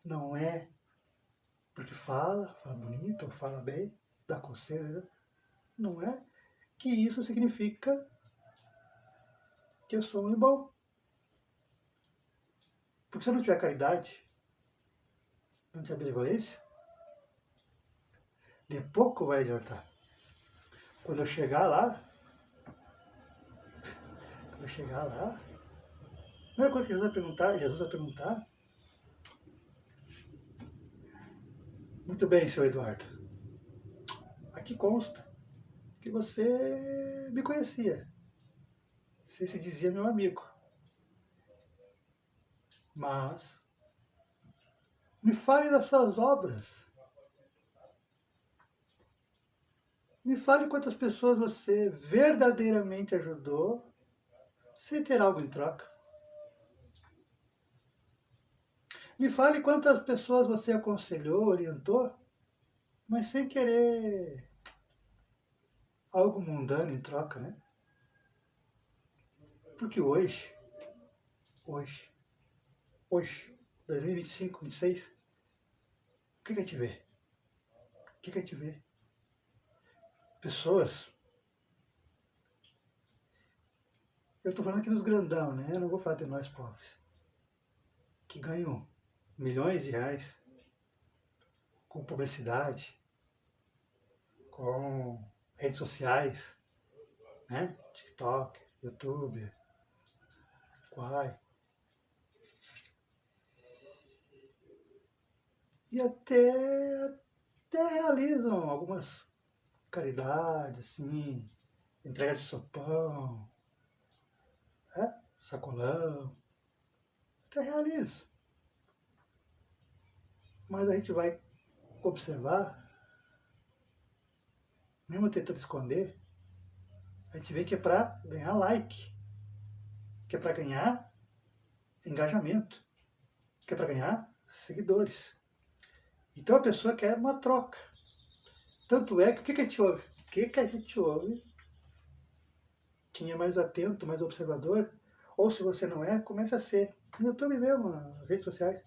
não é porque fala bonito, ou fala bem, dá conselho, não é que isso significa que eu sou um homem bom. Porque se eu não tiver caridade, não tiver benevolência, De pouco vai adiantar. Quando eu chegar lá, a primeira coisa que Jesus vai perguntar, muito bem, seu Eduardo, aqui consta que você me conhecia. Você se dizia meu amigo. Mas me fale das suas obras. Me fale quantas pessoas você verdadeiramente ajudou sem ter algo em troca. Me fale quantas pessoas você aconselhou, orientou, mas sem querer algo mundano em troca, né? Porque hoje, 2025, 26, o que a gente vê? O que a gente vê? Pessoas, eu estou falando aqui dos grandão, né? Eu não vou falar de nós pobres, que ganham milhões de reais com publicidade, com redes sociais, né? TikTok, YouTube, Quai. E até realizam algumas caridades, assim, entrega de sopão, sacolão, até realizam. Mas a gente vai observar, mesmo tentando esconder, a gente vê que é para ganhar like, que é para ganhar engajamento, que é para ganhar seguidores. Então a pessoa quer uma troca. Tanto é que o que a gente ouve? O que a gente ouve? Quem é mais atento, mais observador, ou se você não é, começa a ser. No YouTube mesmo, nas redes sociais.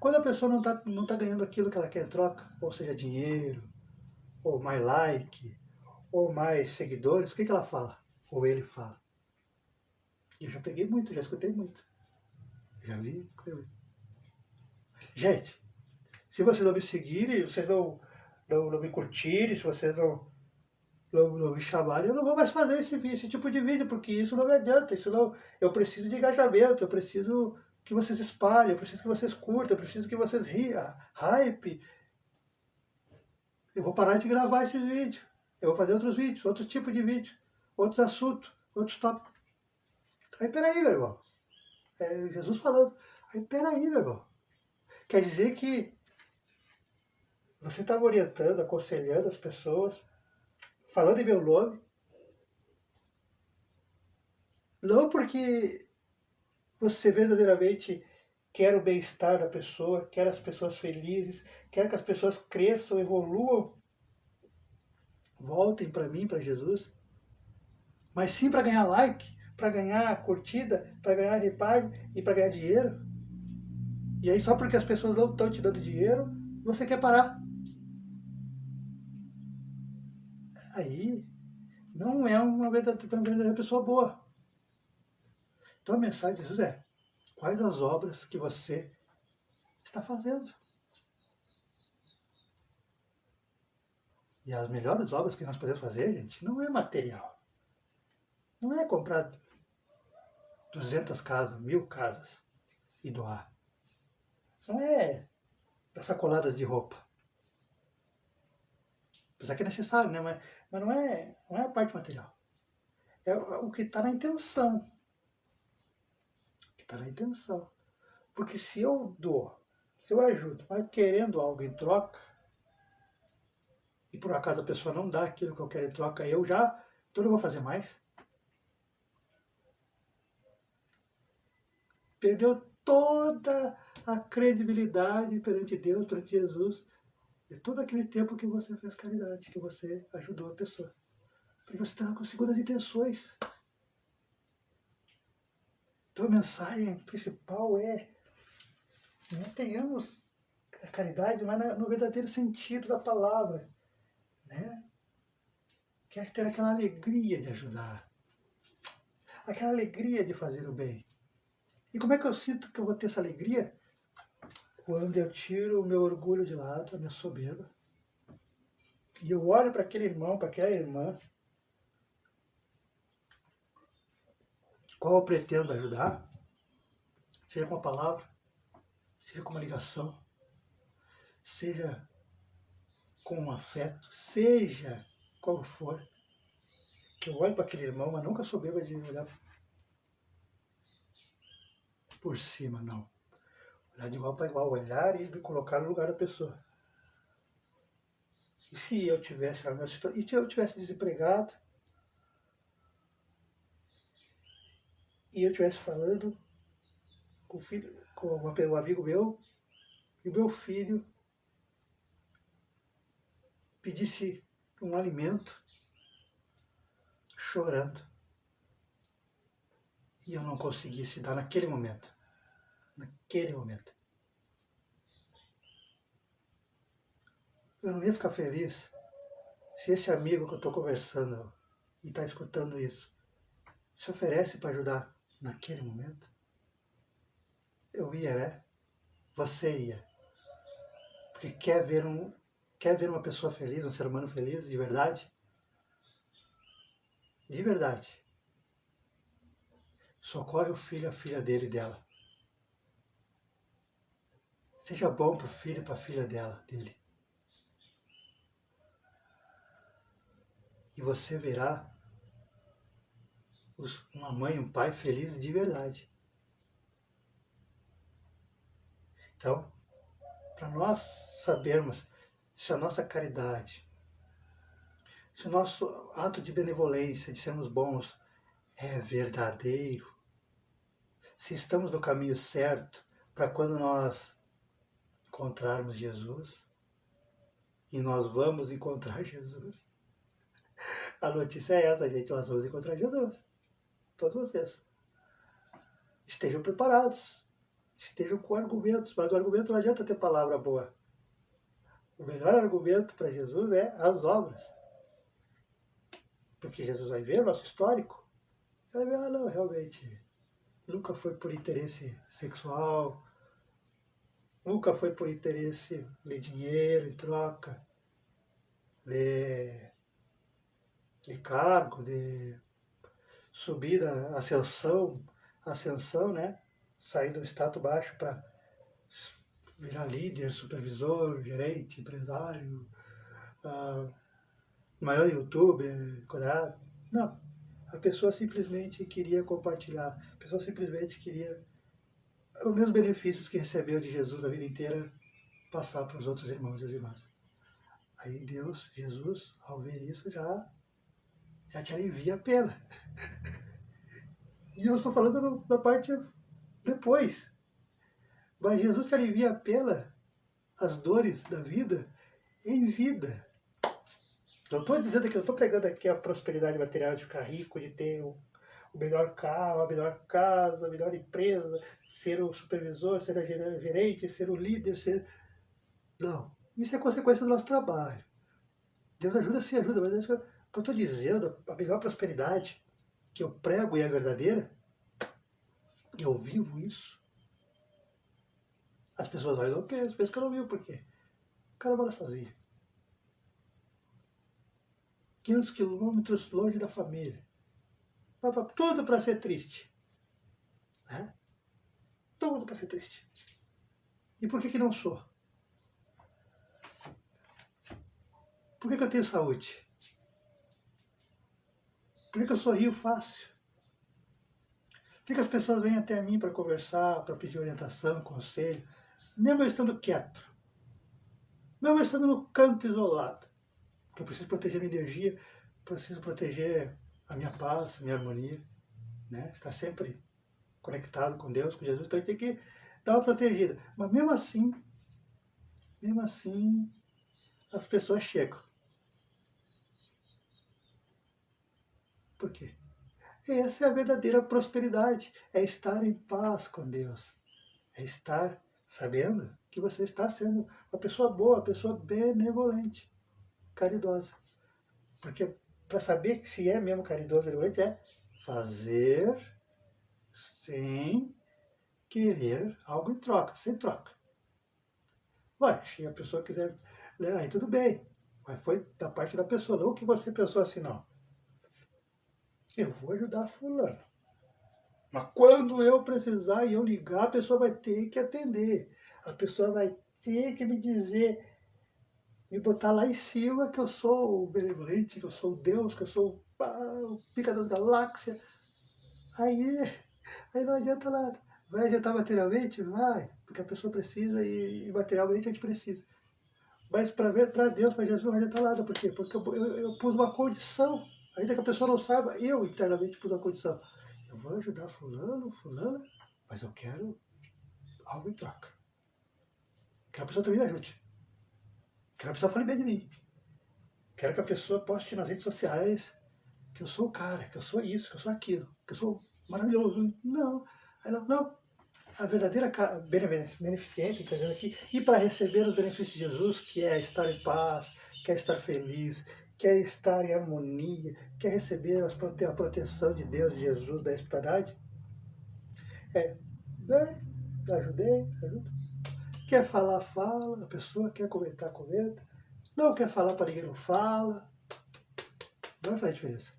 Quando a pessoa não tá ganhando aquilo que ela quer em troca, ou seja, dinheiro, ou mais like, ou mais seguidores, o que ela fala? Ou ele fala? Eu já peguei muito, já escutei muito. Já vi, escutei muito. Gente, se vocês não me seguirem, vocês não me curtirem, se vocês não me chamarem, eu não vou mais fazer esse tipo de vídeo, porque isso não me adianta, eu preciso de engajamento, eu preciso que vocês espalhem, eu preciso que vocês curtam, eu preciso que vocês hype. Eu vou parar de gravar esses vídeos, eu vou fazer outros vídeos, outro tipo de vídeo, outros assuntos, outros tópicos. Aí peraí, meu irmão, Jesus falando, aí peraí, meu irmão, quer dizer que você está me orientando, aconselhando as pessoas, falando em meu nome, não porque você verdadeiramente quer o bem-estar da pessoa, quer as pessoas felizes, quer que as pessoas cresçam, evoluam, voltem para mim, para Jesus, mas sim para ganhar like, para ganhar curtida, para ganhar reparo e para ganhar dinheiro. E aí só porque as pessoas não estão te dando dinheiro, você quer parar. Aí não é uma verdadeira pessoa boa. Então a mensagem de Jesus é: quais as obras que você está fazendo? E as melhores obras que nós podemos fazer, gente, não é material. Não é comprar 200 casas, 1000 casas e doar. Não é dar sacoladas de roupa. Apesar que é necessário, né? Mas não é a parte material. É o que está na intenção. O que está na intenção. Porque se eu dou, se eu ajudo, mas querendo algo em troca, e por acaso a pessoa não dá aquilo que eu quero em troca, então eu não vou fazer mais. Perdeu toda a credibilidade perante Deus, perante Jesus, de todo aquele tempo que você fez caridade, que você ajudou a pessoa. Porque você estava com segundas intenções. Então a mensagem principal é: não tenhamos a caridade, mas no verdadeiro sentido da palavra. Né? Quer ter aquela alegria de ajudar, aquela alegria de fazer o bem. E como é que eu sinto que eu vou ter essa alegria? Quando eu tiro o meu orgulho de lado, a minha soberba, e eu olho para aquele irmão, para aquela irmã, qual eu pretendo ajudar, seja com a palavra, seja com uma ligação, seja com um afeto, seja qual for, que eu olho para aquele irmão, mas nunca soberba de olhar por cima, não. Olhar de igual para igual, olhar e me colocar no lugar da pessoa. E se eu tivesse lá na situação, e se eu tivesse desempregado, e eu estivesse falando com o filho, com um amigo meu, e o meu filho pedisse um alimento, chorando, e eu não conseguisse dar naquele momento. Naquele momento. Eu não ia ficar feliz se esse amigo que eu estou conversando e está escutando isso se oferece para ajudar naquele momento. Eu ia, né? Você ia. Porque quer ver uma pessoa feliz, um ser humano feliz, de verdade? De verdade. Socorre o filho, a filha dele e dela. Seja bom para o filho e para a filha dele. E você verá uma mãe, um pai feliz de verdade. Então, para nós sabermos se a nossa caridade, se o nosso ato de benevolência, de sermos bons, é verdadeiro, se estamos no caminho certo para quando nós encontrarmos Jesus, e nós vamos encontrar Jesus. A notícia é essa, gente, nós vamos encontrar Jesus. Todos vocês. Estejam preparados, estejam com argumentos, mas o argumento não adianta ter palavra boa. O melhor argumento para Jesus é as obras. Porque Jesus vai ver o nosso histórico, vai ver, não, realmente, nunca foi por interesse sexual, nunca foi por interesse de dinheiro em troca, de cargo, de subida, ascensão, né? Sair do status baixo para virar líder, supervisor, gerente, empresário, maior youtuber, quadrado. Não. A pessoa simplesmente queria compartilhar, a pessoa simplesmente queria os mesmos benefícios que recebeu de Jesus a vida inteira, passar para os outros irmãos e as irmãs. Aí Deus, Jesus, ao ver isso, já te alivia a pena. E eu estou falando da parte depois. Mas Jesus te alivia a pena as dores da vida em vida. Não estou dizendo que eu estou pregando aqui a prosperidade material de ficar rico, de ter o melhor carro, a melhor casa, a melhor empresa, ser o supervisor, ser a gerente, ser o líder, ser... Não. Isso é consequência do nosso trabalho. Deus ajuda, sim, ajuda, mas é isso que eu estou dizendo, a melhor prosperidade que eu prego e é verdadeira, e eu vivo isso. As pessoas olham, não pensam que eu não vivo, por quê? O cara mora sozinho. 500 quilômetros longe da família. Tudo para ser triste. Né? Tudo para ser triste. E por que não sou? Por que eu tenho saúde? Por que eu sorrio fácil? Por que as pessoas vêm até mim para conversar, para pedir orientação, conselho, mesmo eu estando quieto? Mesmo eu estando no canto isolado? Porque eu preciso proteger minha energia, preciso proteger a minha paz, a minha harmonia, né? Estar sempre conectado com Deus, com Jesus, então a gente tem que dar uma protegida. Mas mesmo assim, as pessoas chegam. Por quê? Essa é a verdadeira prosperidade, é estar em paz com Deus, é estar sabendo que você está sendo uma pessoa boa, uma pessoa benevolente, caridosa. Porque para saber se é mesmo caridoso, benevolente, é fazer sem querer algo em troca, sem troca. Lógico, se a pessoa quiser, aí tudo bem, Mas foi da parte da pessoa, não que você pensou assim, não. Eu vou ajudar fulano. Mas quando eu precisar e eu ligar, a pessoa vai ter que atender. A pessoa vai ter que me dizer, me botar lá em cima que eu sou o benevolente, que eu sou o Deus, que eu sou o pica das galáxias. Aí, aí não adianta nada. Vai adiantar materialmente? Vai, porque a pessoa precisa e materialmente a gente precisa. Mas para Deus, para Jesus, não adianta nada. Por quê? Porque eu pus uma condição. Ainda que a pessoa não saiba, eu internamente pus uma condição. Eu vou ajudar fulano, fulana, mas eu quero algo em troca. Quero que a pessoa também me ajude. Quero que a pessoa fale bem de mim. Quero que a pessoa poste nas redes sociais que eu sou o cara, que eu sou isso, que eu sou aquilo, que eu sou maravilhoso. Não. Aí não. A verdadeira beneficência, quer dizer, aqui, e para receber os benefícios de Jesus, que é estar em paz, que é estar feliz, que é estar em harmonia, que é receber a proteção de Deus, de Jesus, da espiritualidade, ajudei, ajuda. Quer falar, fala, a pessoa quer comentar, comenta. Não quer falar para ninguém, não fala. Não faz diferença.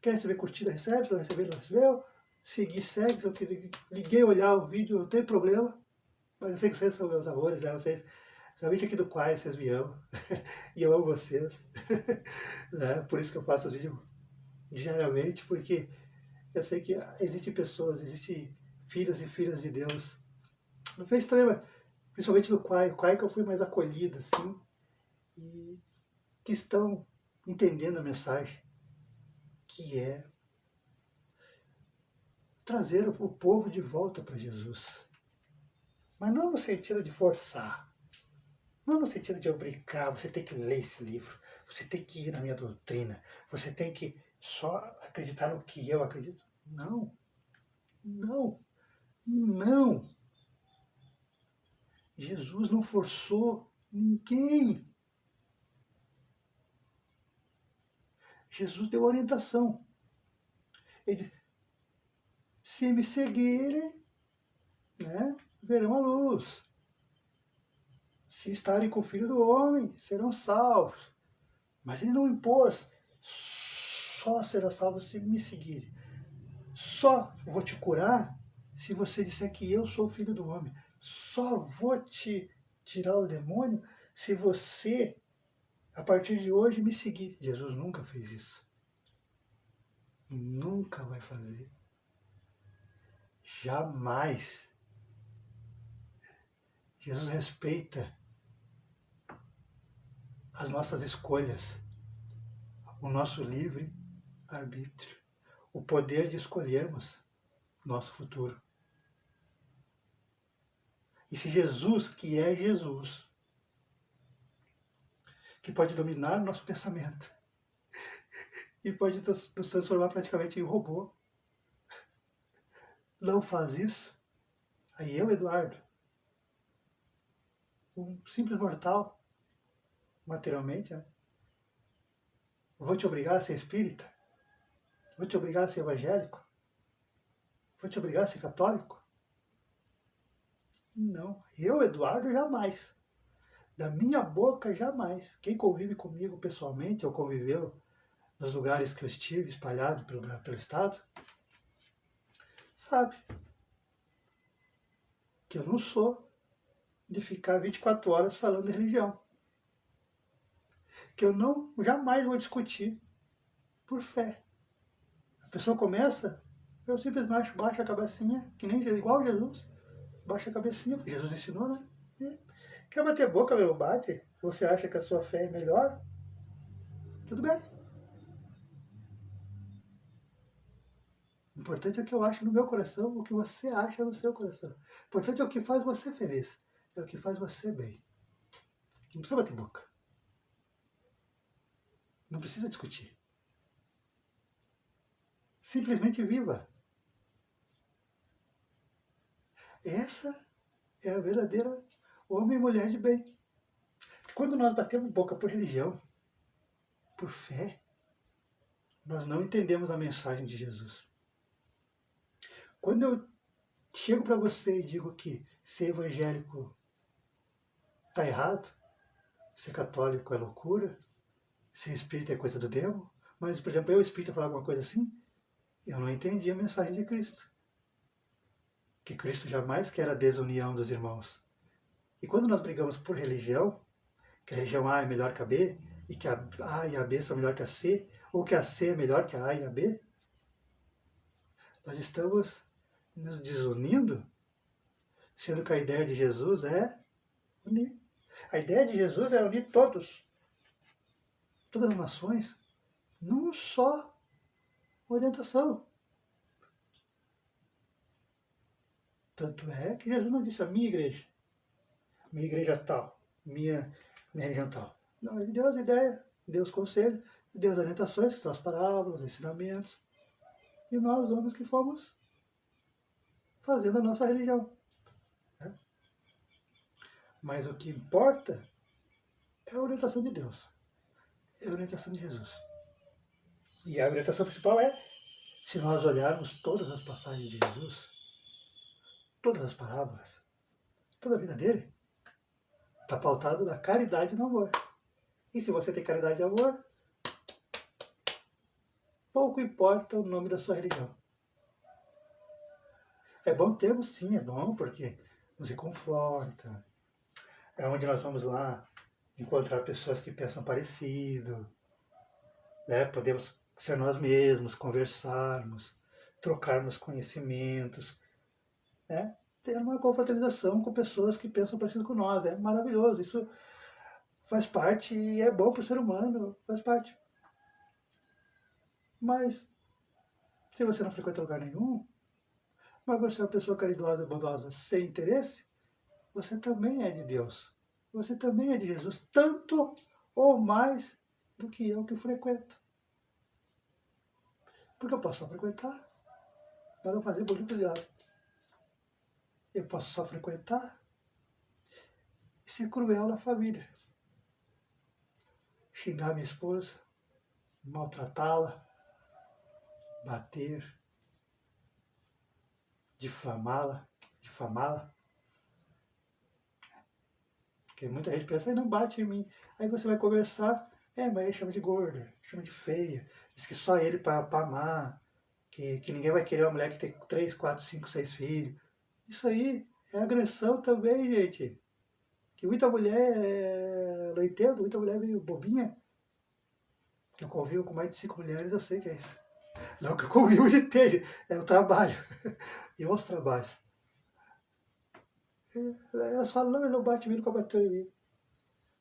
Quer receber curtida, recebe, se não receber, não recebeu. Seguir, segue, se eu liguei olhar o vídeo, não tem problema. Mas eu sei que vocês são meus amores, né? Vocês, principalmente aqui do Quai, vocês me amam. E eu amo vocês. Né? Por isso que eu faço os vídeos diariamente, porque eu sei que existem pessoas, existem filhos e filhas de Deus. Não fez também, mas principalmente do Quai. O Quai que eu fui mais acolhido, assim. E que estão entendendo a mensagem, que é trazer o povo de volta para Jesus. Mas não no sentido de forçar, não no sentido de obrigar, você tem que ler esse livro, você tem que ir na minha doutrina, você tem que só acreditar no que eu acredito. Não, não e não. Jesus não forçou ninguém. Jesus deu orientação. Ele disse, se me seguirem, né, verão a luz. Se estarem com o Filho do Homem, serão salvos. Mas ele não impôs, só será salvo se me seguirem. Só vou te curar se você disser que eu sou o Filho do Homem. Só vou te tirar o demônio se você, a partir de hoje, me seguir. Jesus nunca fez isso. E nunca vai fazer. Jamais. Jesus respeita as nossas escolhas, o nosso livre arbítrio, o poder de escolhermos o nosso futuro. E se Jesus, que é Jesus, que pode dominar o nosso pensamento e pode nos transformar praticamente em um robô, não faz isso, aí eu, Eduardo, um simples mortal, materialmente, né? Vou te obrigar a ser espírita? Vou te obrigar a ser evangélico? Vou te obrigar a ser católico? Não. Eu, Eduardo, jamais. Da minha boca, jamais. Quem convive comigo pessoalmente, ou conviveu nos lugares que eu estive, espalhado pelo estado, sabe que eu não sou de ficar 24 horas falando de religião. Que eu não jamais vou discutir por fé. A pessoa começa, eu simplesmente baixo a cabecinha, que nem igual Jesus, baixa a cabecinha, porque Jesus ensinou, né? E quer bater boca, meu, bate. Você acha que a sua fé é melhor? Tudo bem. O importante é o que eu acho no meu coração, o que você acha no seu coração. O importante é o que faz você feliz, é o que faz você bem. Não precisa bater boca. Não precisa discutir. Simplesmente viva. Essa é a verdadeira homem e mulher de bem. Porque quando nós batemos boca por religião, por fé, nós não entendemos a mensagem de Jesus. Quando eu chego para você e digo que ser evangélico está errado, ser católico é loucura, se espírita é coisa do diabo, mas, por exemplo, eu espírita falar alguma coisa assim, eu não entendi a mensagem de Cristo. Que Cristo jamais quer a desunião dos irmãos. E quando nós brigamos por religião, que a religião A é melhor que a B, e que a A e a B são melhor que a C, ou que a C é melhor que a A e a B, nós estamos nos desunindo, sendo que a ideia de Jesus é unir. A ideia de Jesus é unir todos, todas as nações, num só orientação. Tanto é que Jesus não disse a minha igreja tal, minha religião tal. Não, ele deu as ideias, deu os conselhos, deu as orientações, que são as parábolas, os ensinamentos. E nós, homens, que fomos fazendo a nossa religião. Né? Mas o que importa é a orientação de Deus, é a orientação de Jesus. E a orientação principal é, se nós olharmos todas as passagens de Jesus, todas as parábolas, toda a vida dele, está pautado na caridade e no amor. E se você tem caridade e amor, pouco importa o nome da sua religião. É bom termos, sim, é bom, porque nos reconforta. É onde nós vamos lá encontrar pessoas que pensam parecido, né? Podemos ser nós mesmos, conversarmos, trocarmos conhecimentos, né? Ter uma confraternização com pessoas que pensam parecido com nós. É maravilhoso, isso faz parte e é bom para o ser humano, faz parte. Mas, se você não frequenta lugar nenhum, mas você é uma pessoa caridosa e bondosa sem interesse, você também é de Deus. Você também é de Jesus, tanto ou mais do que eu que frequento. Porque eu posso só frequentar para não fazer bonito de diabo. Eu posso só frequentar e ser cruel na família. Xingar minha esposa, maltratá-la, bater, difamá-la. Porque muita gente pensa, não bate em mim. Aí você vai conversar, mas ele chama de gorda, chama de feia, diz que só ele para amar, que ninguém vai querer uma mulher que tem 3, 4, 5, 6 filhos. Isso aí é agressão também, gente. Que muita mulher, não entendo, muita mulher meio bobinha. Que eu convivo com mais de 5 mulheres, eu sei que é isso. Não que eu convivo de ter, é o trabalho. E os trabalhos. Elas falam, não, ele não bate em mim, nunca bateu em mim.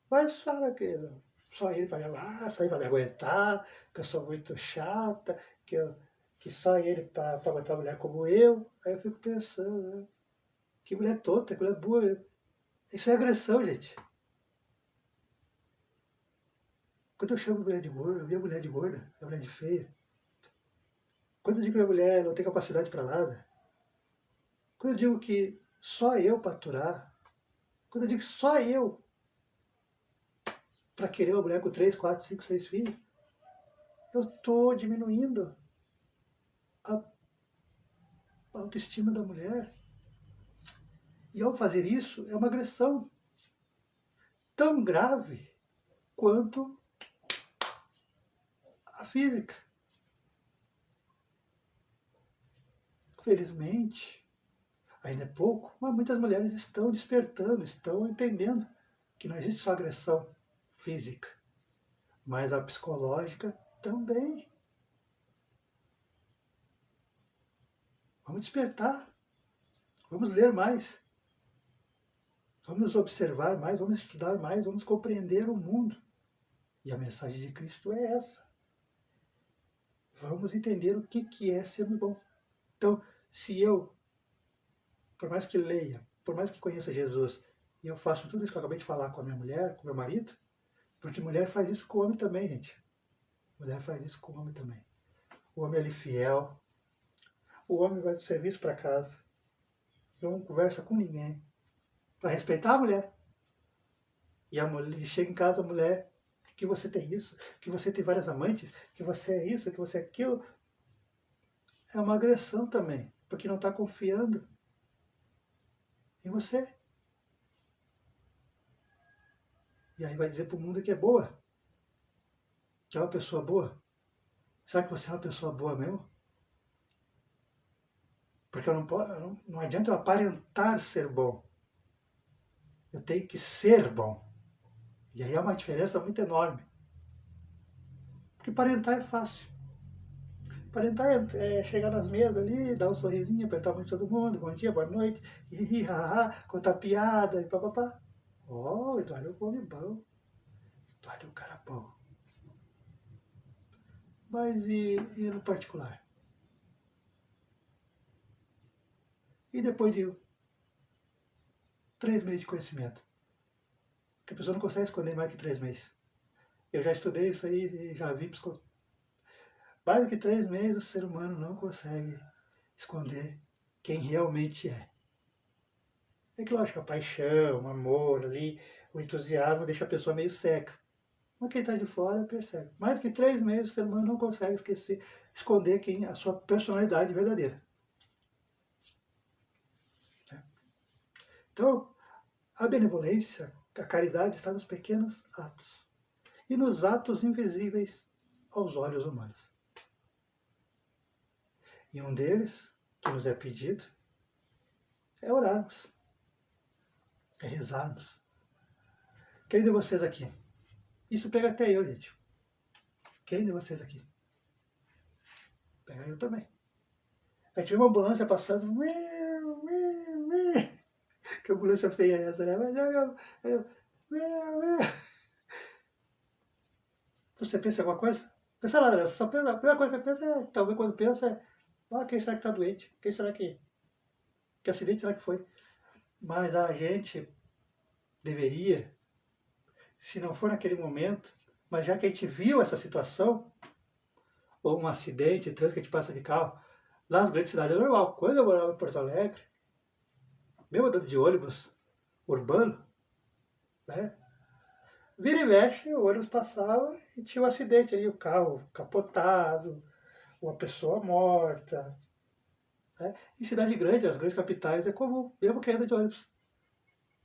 Mas fala que só ele para me amar, só ele para me aguentar, que eu sou muito chata, que só ele para aguentar uma mulher como eu. Aí eu fico pensando, né? Que mulher tonta, que mulher burra. Isso é agressão, gente. Quando eu chamo mulher de gorda, minha mulher de gorda, minha mulher de feia. Quando eu digo que minha mulher não tem capacidade para nada. Quando eu digo que só eu para aturar. Quando eu digo que só eu para querer uma mulher com 3, 4, 5, 6 filhos. Eu estou diminuindo a autoestima da mulher. E ao fazer isso, é uma agressão tão grave quanto a física. Felizmente, ainda é pouco, mas muitas mulheres estão despertando, estão entendendo que não existe só agressão física, mas a psicológica também. Vamos despertar, vamos ler mais, vamos observar mais, vamos estudar mais, vamos compreender o mundo. E a mensagem de Cristo é essa. Vamos entender o que é ser bom. Então, se eu, por mais que leia, por mais que conheça Jesus, e eu faço tudo isso que eu acabei de falar com a minha mulher, com o meu marido, porque mulher faz isso com o homem também, gente. Mulher faz isso com o homem também. O homem é ali fiel, o homem vai do serviço para casa, não conversa com ninguém, vai respeitar a mulher. E a mulher chega em casa, a mulher, que você tem isso, que você tem várias amantes, que você é isso, que você é aquilo. É uma agressão também, porque não está confiando em você. E aí vai dizer para o mundo que é boa. que é uma pessoa boa? Será que você é uma pessoa boa mesmo? Porque não adianta eu aparentar ser bom. Eu tenho que ser bom. E aí é uma diferença muito enorme. Porque aparentar é fácil. Aparentar é chegar nas mesas ali, dar um sorrisinho, apertar a mão de todo mundo, bom dia, boa noite, contar piada e papapá. Ó, o Eduardo é um homem bom. Eduardo é um cara bom. Mas e no particular? E depois de 3 meses de conhecimento? Que a pessoa não consegue esconder mais que 3 meses. Eu já estudei isso aí e já vi mais do que 3 meses o ser humano não consegue esconder quem realmente é. É que lógico, a paixão, o amor ali, o entusiasmo deixa a pessoa meio seca. Mas quem está de fora percebe. Mais do que 3 meses o ser humano não consegue esconder a sua personalidade verdadeira. Então, a benevolência, a caridade está nos pequenos atos e nos atos invisíveis aos olhos humanos. E um deles, que nos é pedido, é orarmos, é rezarmos. Quem de vocês aqui? Isso pega até eu, gente. Quem de vocês aqui? Pega eu também. Aí tinha uma ambulância passando. Que ambulância feia é essa, né? Mas você pensa em alguma coisa? Pensa lá, você só pensa, a primeira coisa que pensa é, talvez quando pensa é, quem será que está doente? Quem será que acidente será que foi? Mas a gente deveria, se não for naquele momento, mas já que a gente viu essa situação, ou um acidente, trânsito que a gente passa de carro, lá nas grandes cidades é normal. Quando eu morava em Porto Alegre, mesmo andando de ônibus urbano, né? Vira e mexe, o ônibus passava e tinha um acidente ali, o carro capotado, uma pessoa morta. Né? Em cidade grande, as grandes capitais, é comum, mesmo quem anda de ônibus.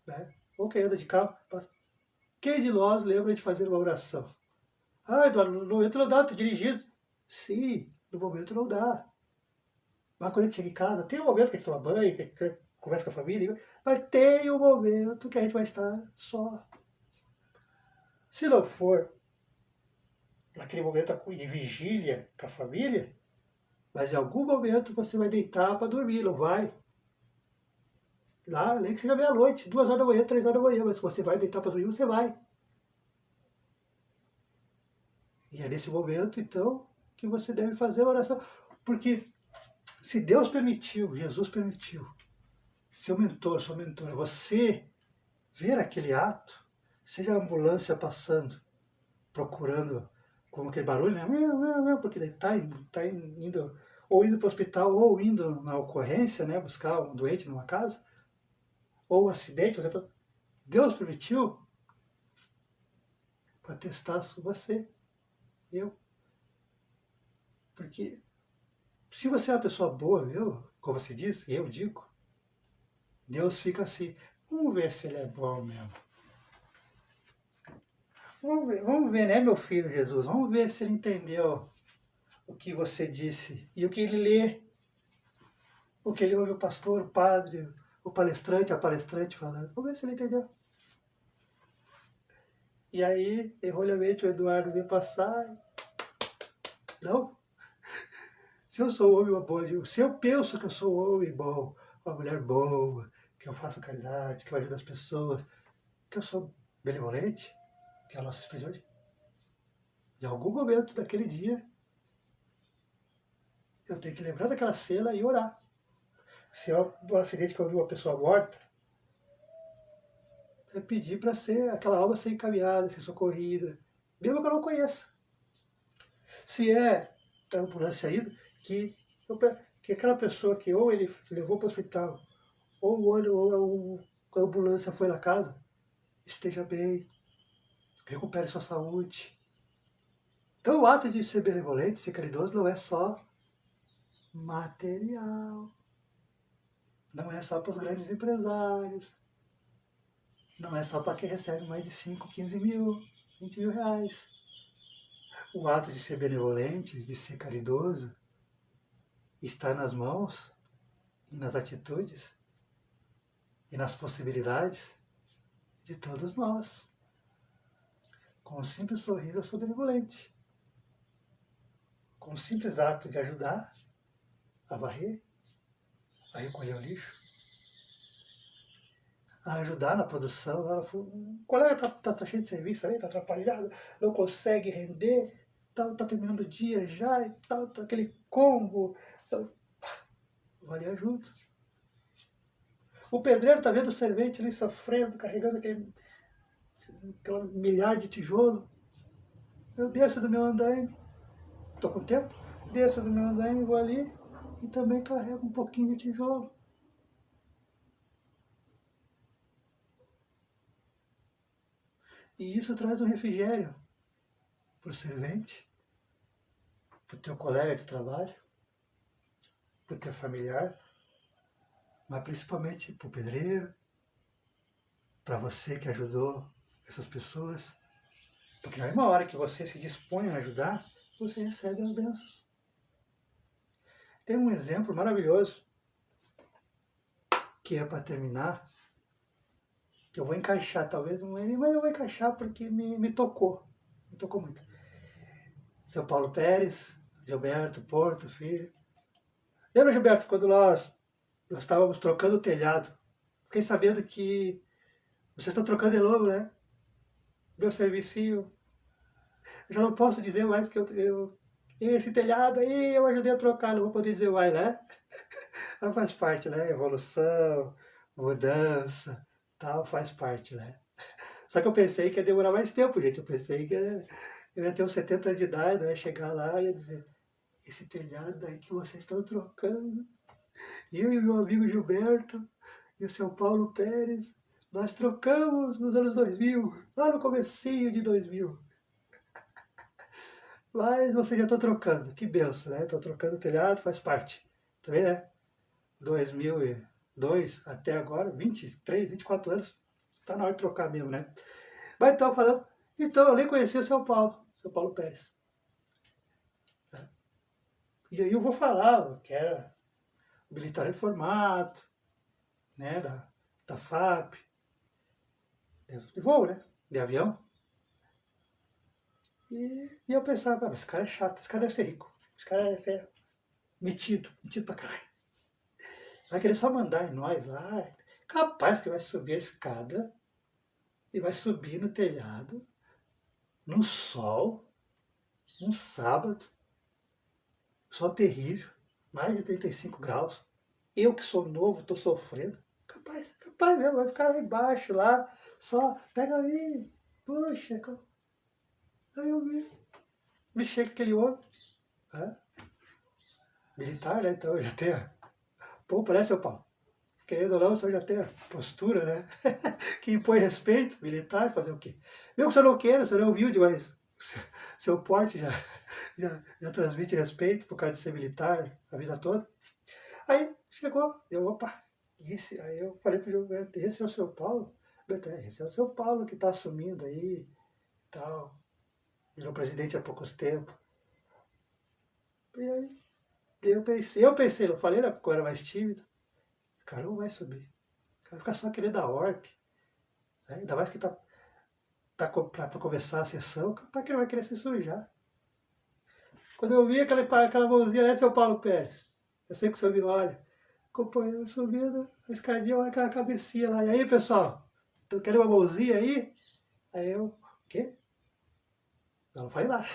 Né? Ou quem anda de carro. Quem de nós lembra de fazer uma oração? Ah, Eduardo, no momento não dá, estou dirigindo. Sim, no momento não dá. Mas quando a gente chega em casa, tem um momento que a gente toma banho, que a gente conversa com a família, mas tem um momento que a gente vai estar só. Se não for naquele momento de vigília com a família, mas em algum momento você vai deitar para dormir, não vai? Lá, nem que seja meia-noite, 2 horas da manhã, 3 horas da manhã, mas se você vai deitar para dormir, você vai. E é nesse momento, então, que você deve fazer a oração. Porque se Deus permitiu, Jesus permitiu, seu mentor, sua mentora, você ver aquele ato, seja a ambulância passando, procurando com aquele barulho, né? Porque está indo, ou indo para o hospital, ou indo na ocorrência, né? Buscar um doente numa casa, ou um acidente, por exemplo. Deus permitiu para testar você, eu. Porque se você é uma pessoa boa, viu? Como você disse, eu digo, Deus fica assim, vamos ver se ele é bom mesmo. Vamos ver, né, meu filho Jesus? Vamos ver se ele entendeu o que você disse e o que ele lê, o que ele ouve o pastor, o padre, o palestrante, a palestrante falando. Vamos ver se ele entendeu. E aí, erroneamente, o Eduardo vem passar. Não. Se eu sou homem bom, se eu penso que eu sou um homem bom, uma mulher boa, que eu faço caridade, que eu ajudo as pessoas, que eu sou benevolente, que é a nossa história de hoje, em algum momento daquele dia, eu tenho que lembrar daquela cena e orar. Se é um acidente que eu vi uma pessoa morta, é pedir para aquela alma ser encaminhada, ser socorrida, mesmo que eu não conheça. Se é a ambulância ainda, que aquela pessoa que ou ele levou para o hospital, ou a ambulância foi na casa, esteja bem, recupere sua saúde. Então o ato de ser benevolente, ser caridoso, não é só material. Não é só para os grandes empresários. Não é só para quem recebe mais de 5, 15 mil, 20 mil reais. O ato de ser benevolente, de ser caridoso, está nas mãos e nas atitudes e nas possibilidades de todos nós. Com um simples sorriso eu sou benevolente. Com um simples ato de ajudar a varrer, a recolher o lixo, a ajudar na produção. O colega tá cheio de serviço ali, tá atrapalhado, não consegue render, tá terminando o dia já e tal, tá aquele combo. Vou ali ajudo. O pedreiro tá vendo o servente ali sofrendo, carregando aquele milhar de tijolo. Eu desço do meu andaime, tô com tempo, desço do meu andaime, vou ali e também carrego um pouquinho de tijolo. E isso traz um refrigério para o servente, para o teu colega de trabalho, para o teu familiar, mas principalmente para o pedreiro, para você que ajudou essas pessoas. Porque na mesma hora que você se dispõe a ajudar, você recebe as bênçãos. Tem um exemplo maravilhoso, que é para terminar, que eu vou encaixar, talvez não ele, mas eu vou encaixar porque me tocou muito. Seu Paulo Pérez, Gilberto Porto, filho. Lembra, Gilberto, quando nós estávamos trocando o telhado? Fiquei sabendo que vocês estão trocando de novo, né? Meu servicinho. Eu já não posso dizer mais que esse telhado aí eu ajudei a trocar, não vou poder dizer mais, né? Mas faz parte, né? Evolução, mudança, tal, faz parte, né? Só que eu pensei que ia demorar mais tempo, gente. Eu pensei que eu ia ter uns 70 anos de idade, eu ia chegar lá e ia dizer, esse telhado aí que vocês estão trocando, eu e meu amigo Gilberto e o seu Paulo Pérez, nós trocamos nos anos 2000, lá no comecinho de 2000. Mas você já está trocando, que benção, né? Estou trocando o telhado, faz parte. Também, né? 2002 até agora, 23, 24 anos, está na hora de trocar mesmo, né? Mas então, falando, então eu nem conhecia o seu Paulo Pérez. E aí eu vou falar que era militar reformado, né? Da FAP, de voo, né? De avião. E eu pensava, mas esse cara é chato, esse cara deve ser rico, esse cara deve ser metido pra caralho. Vai querer só mandar em nós lá. Capaz que vai subir a escada e vai subir no telhado, no sol, um sábado, sol terrível, mais de 35 graus. Eu que sou novo, tô sofrendo. Capaz mesmo, vai ficar lá embaixo, lá, só, pega aí, puxa. Aí eu me chega aquele homem, né? Militar, né? Então eu já tenho. Pô, parece, seu Paulo. Querendo ou não, o senhor já tem a postura, né? Que impõe respeito, militar, fazer o quê? Mesmo que o senhor não queira, o senhor é humilde, mas seu porte já transmite respeito por causa de ser militar a vida toda. Aí chegou, opa, aí eu falei pro Gilberto, esse é o seu Paulo? Esse é o seu Paulo que está assumindo aí, tal, virou presidente há poucos tempos. E aí, eu pensei, eu falei, né, porque eu era mais tímido, o cara não vai subir, o cara fica só querendo dar ordem, né? Ainda mais que tá para começar a sessão, para que ele vai querer se sujar. Quando eu vi aquela mãozinha, esse é o Paulo Pérez, eu sei que o senhor me olha, companheiro subindo a escadinha, olha aquela cabecinha lá, e aí pessoal, querendo uma mãozinha aí? Aí eu, o quê? Não falei nada.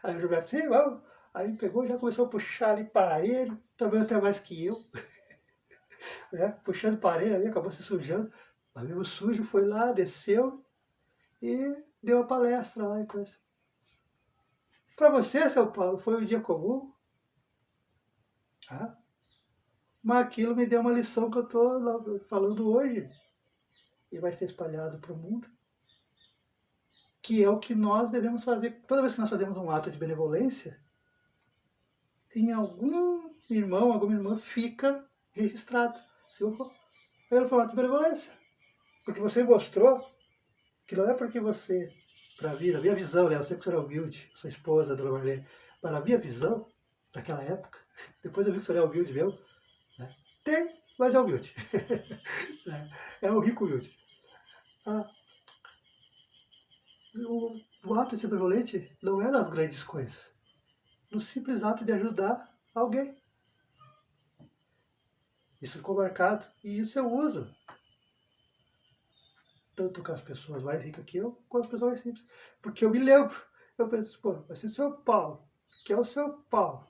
Aí o Gilberto, sim, vamos. Aí pegou e já começou a puxar ali parede, também até mais que eu, né? Puxando parede ali, acabou se sujando. Mas mesmo sujo, foi lá, desceu e deu a palestra lá e coisa. Para você, seu Paulo, foi um dia comum? Ah, mas aquilo me deu uma lição que eu estou falando hoje e vai ser espalhado para o mundo, que é o que nós devemos fazer. Toda vez que nós fazemos um ato de benevolência, em algum irmão, alguma irmã fica registrado. Era um formato de benevolência. Porque você mostrou que não é porque você para mim, na minha visão, né? Eu sei que o senhor é humilde, sua esposa, dona Marlene, mas na minha visão, naquela época, depois eu vi que o senhor é humilde mesmo, né? Tem, mas é humilde. É um rico humilde. Ah, o ato de ser benevolente não é nas grandes coisas, no simples ato de ajudar alguém. Isso ficou marcado e isso eu uso, tanto com as pessoas mais ricas que eu, quanto as pessoas mais simples. Porque eu me lembro, eu penso, pô, vai ser o seu Paulo, que é o seu Paulo.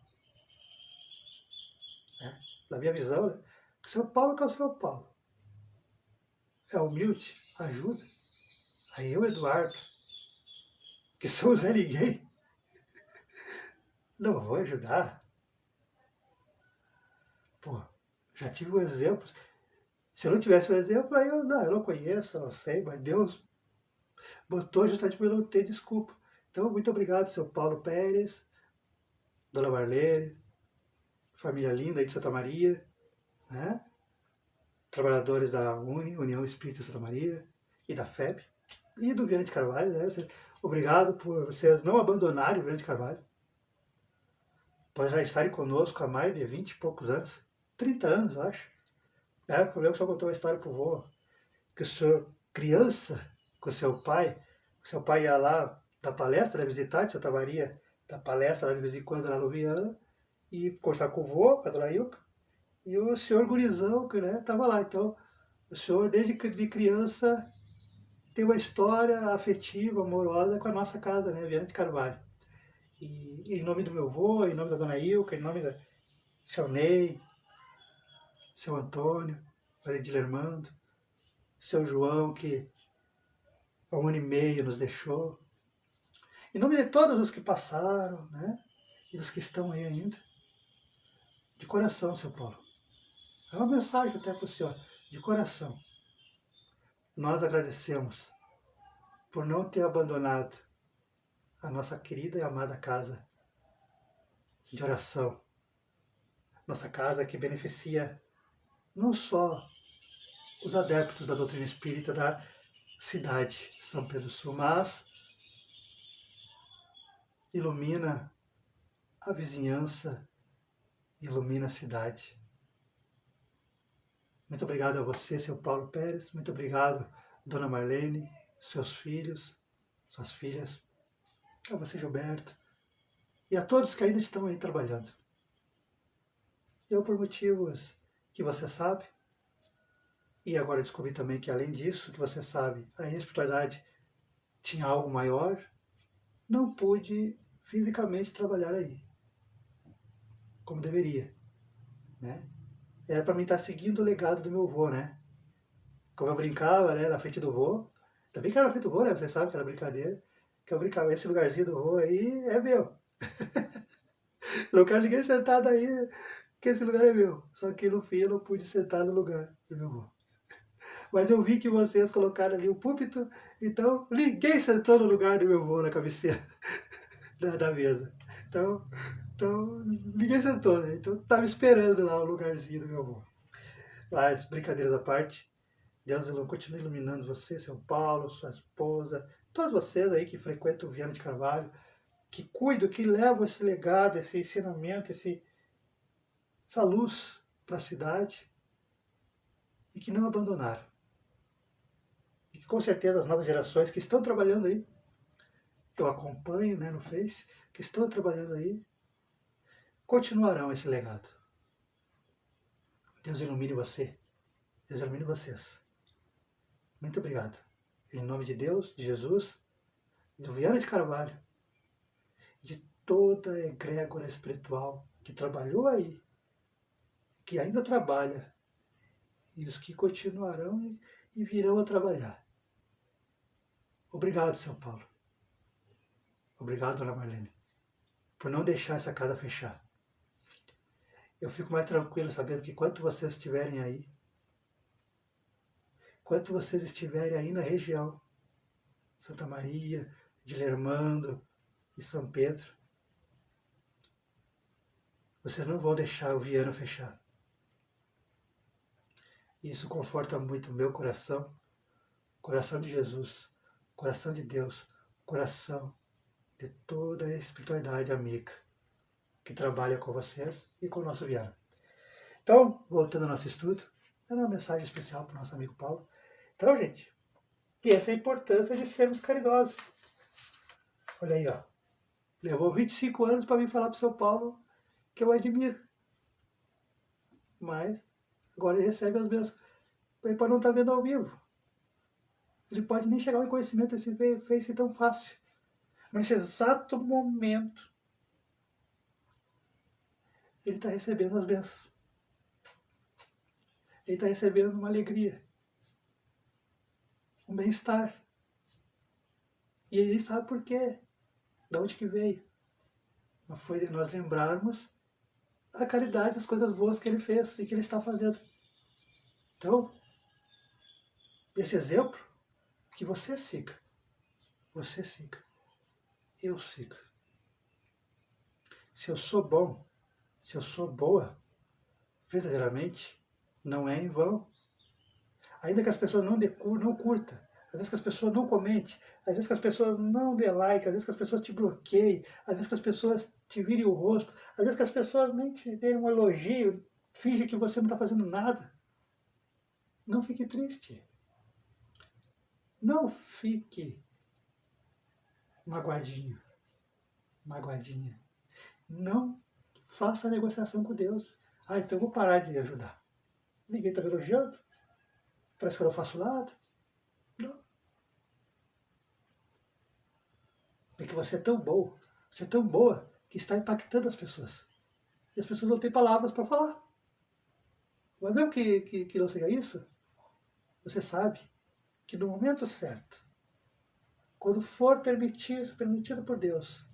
Né? Na minha visão, né? O seu Paulo que é o seu Paulo. É humilde, ajuda. Aí eu, Eduardo, que sou o Zé Ninguém, não vou ajudar. Pô, já tive um exemplo. Se eu não tivesse um exemplo, aí eu não conheço, eu não sei, mas Deus botou justamente para eu não ter desculpa. Então, muito obrigado, seu Paulo Pérez, dona Marlene, família linda aí de Santa Maria, né? Trabalhadores da União Espírita Santa Maria e da FEB e do Viana de Carvalho, né? Obrigado por vocês não abandonarem o Viana de Carvalho, por já estarem conosco há mais de 20 e poucos anos, 30 anos, eu acho. Na época, eu lembro que só contou uma história pro vô, que o senhor, criança, com seu pai ia lá da palestra, né, visitar de Santa Maria, da palestra lá de vez em quando lá no Viana, e conversar com o vô, com a dona Ilka, e o senhor gurizão, que né, estava lá. Então, o senhor, desde de criança, tem uma história afetiva, amorosa com a nossa casa, né, Viana de Carvalho. E em nome do meu avô, em nome da dona Ilka, em nome do seu Ney, seu Antônio, a Edilermando, seu João, que há 1 ano e meio nos deixou. Em nome de todos os que passaram, né, e dos que estão aí ainda, de coração, seu Paulo. É uma mensagem até para o senhor, de coração. Nós agradecemos por não ter abandonado a nossa querida e amada casa de oração. Nossa casa que beneficia não só os adeptos da doutrina espírita da cidade de São Pedro do Sul, mas ilumina a vizinhança, ilumina a cidade. Muito obrigado a você, seu Paulo Pérez. Muito obrigado, dona Marlene, seus filhos, suas filhas, a você, Gilberto, e a todos que ainda estão aí trabalhando. Eu, por motivos que você sabe, e agora descobri também que, além disso, que você sabe, a espiritualidade tinha algo maior, não pude fisicamente trabalhar aí, como deveria, né? Era para mim estar seguindo o legado do meu avô, né? Como eu brincava, né, na frente do vô, ainda bem que era na frente do vô, né? Você sabe que era brincadeira, que eu brincava, esse lugarzinho do vô aí é meu. Eu não quero ninguém sentado aí, que esse lugar é meu. Só que no fim eu não pude sentar no lugar do meu avô. Mas eu vi que vocês colocaram ali o púlpito, então ninguém sentou no lugar do meu avô na cabeceira da mesa. Então, ninguém sentou, né? Então tava esperando lá o lugarzinho do meu avô. Mas, brincadeiras à parte, Deus continue iluminando você, seu Paulo, sua esposa, todos vocês aí que frequentam o Viana de Carvalho, que cuidam, que levam esse legado, esse ensinamento, essa luz para a cidade e que não abandonaram. E que com certeza as novas gerações que estão trabalhando aí, eu acompanho, né, no Face, que estão trabalhando aí, continuarão esse legado. Deus ilumine você. Deus ilumine vocês. Muito obrigado. Em nome de Deus, de Jesus, do Viana de Carvalho, de toda a egrégora espiritual que trabalhou aí, que ainda trabalha, e os que continuarão e virão a trabalhar. Obrigado, São Paulo. Obrigado, dona Marlene, por não deixar essa casa fechar. Eu fico mais tranquilo sabendo que quanto vocês estiverem aí, quanto vocês estiverem aí na região, Santa Maria, de Lermando e São Pedro, vocês não vão deixar o Viana fechar. Isso conforta muito o meu coração, coração de Jesus, coração de Deus, coração de toda a espiritualidade amiga que trabalha com vocês e com o nosso Viana. Então, voltando ao nosso estudo, é uma mensagem especial para o nosso amigo Paulo. Então, gente, e essa é a importância de sermos caridosos. Olha aí, ó. Levou 25 anos para vir falar para o seu Paulo que eu admiro. Mas agora ele recebe as bênçãos. Ele pode não estar vendo ao vivo. Ele pode nem chegar ao conhecimento desse Face tão fácil. Mas nesse exato momento, ele está recebendo as bênçãos. Ele está recebendo uma alegria, um bem-estar. E ele sabe por quê, de onde que veio. Mas foi de nós lembrarmos a caridade, as coisas boas que ele fez e que ele está fazendo. Então, esse exemplo, que você siga. Você siga. Eu sigo. Se eu sou bom, se eu sou boa, verdadeiramente, não é em vão. Ainda que as pessoas não curtam, às vezes que as pessoas não comentem, às vezes que as pessoas não dê like, às vezes que as pessoas te bloqueiem, às vezes que as pessoas te virem o rosto, às vezes que as pessoas nem te deem um elogio, fingem que você não está fazendo nada. Não fique triste. Não fique magoadinho, magoadinha. Não faça negociação com Deus. Ah, então eu vou parar de ajudar. Ninguém está me elogiando? Parece que eu não faço nada. Não. É que você é tão bom, você é tão boa, que está impactando as pessoas. E as pessoas não têm palavras para falar. Mas mesmo que não seja isso, você sabe que no momento certo, quando for permitido por Deus,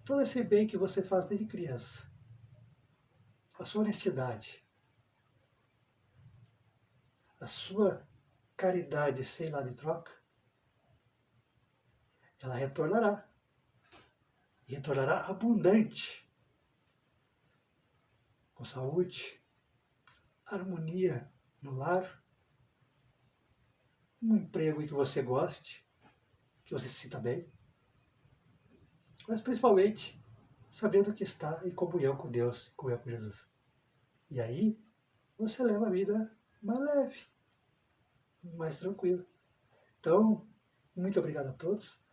todo esse bem que você faz desde criança, a sua honestidade, a sua caridade sem nada de troca, ela retornará. E retornará abundante, com saúde, harmonia no lar, um emprego em que você goste, que você se sinta bem, mas principalmente sabendo que está em comunhão com Deus, em comunhão com Jesus. E aí você leva a vida mais leve, mais tranquila. Então, muito obrigado a todos.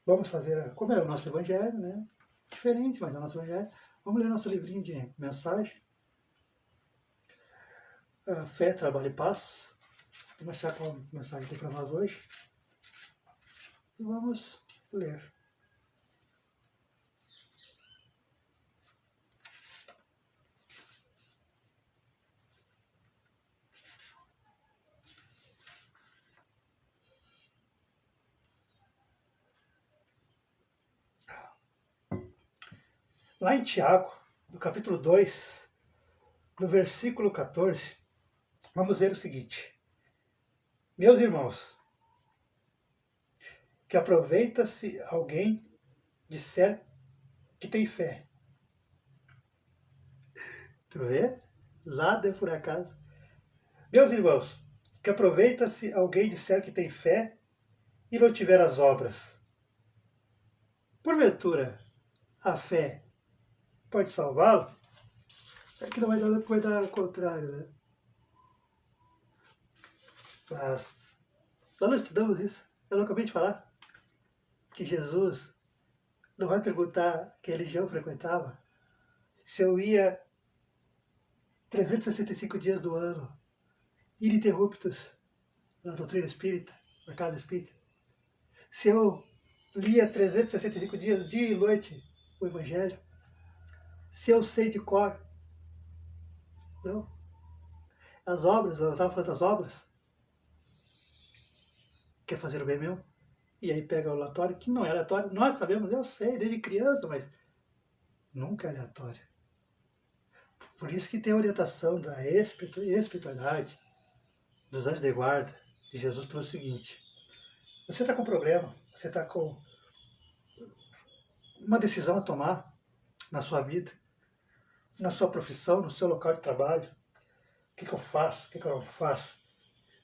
Vamos fazer, como é o nosso evangelho, né? Diferente, mas é o nosso evangelho. Vamos ler nosso livrinho de mensagem. Fé, trabalho e paz. Vou mostrar qual mensagem tem para nós hoje. E vamos ler. Lá em Tiago, no capítulo 2, no versículo 14, vamos ver o seguinte. Meus irmãos, que aproveita-se alguém disser que tem fé. Tu vê? Nada por acaso. Meus irmãos, que aproveita-se alguém disser que tem fé e não tiver as obras. Porventura, a fé pode salvá-lo? É que não vai dar ao contrário, né? Mas nós não estudamos isso. Eu não acabei de falar que Jesus não vai perguntar que religião eu frequentava, se eu ia 365 dias do ano, ininterruptos, na doutrina espírita, na casa espírita. Se eu lia 365 dias, dia e noite, o Evangelho. Se eu sei de cor. Não. As obras, eu estava falando das obras. Quer fazer o bem mesmo? E aí pega o aleatório, que não é aleatório. Nós sabemos, eu sei, desde criança, mas nunca é aleatório. Por isso que tem a orientação da espiritualidade, dos anjos de guarda, de Jesus pelo seguinte. Você está com problema, você está com uma decisão a tomar na sua vida, na sua profissão, no seu local de trabalho. O que eu faço? O que eu não faço?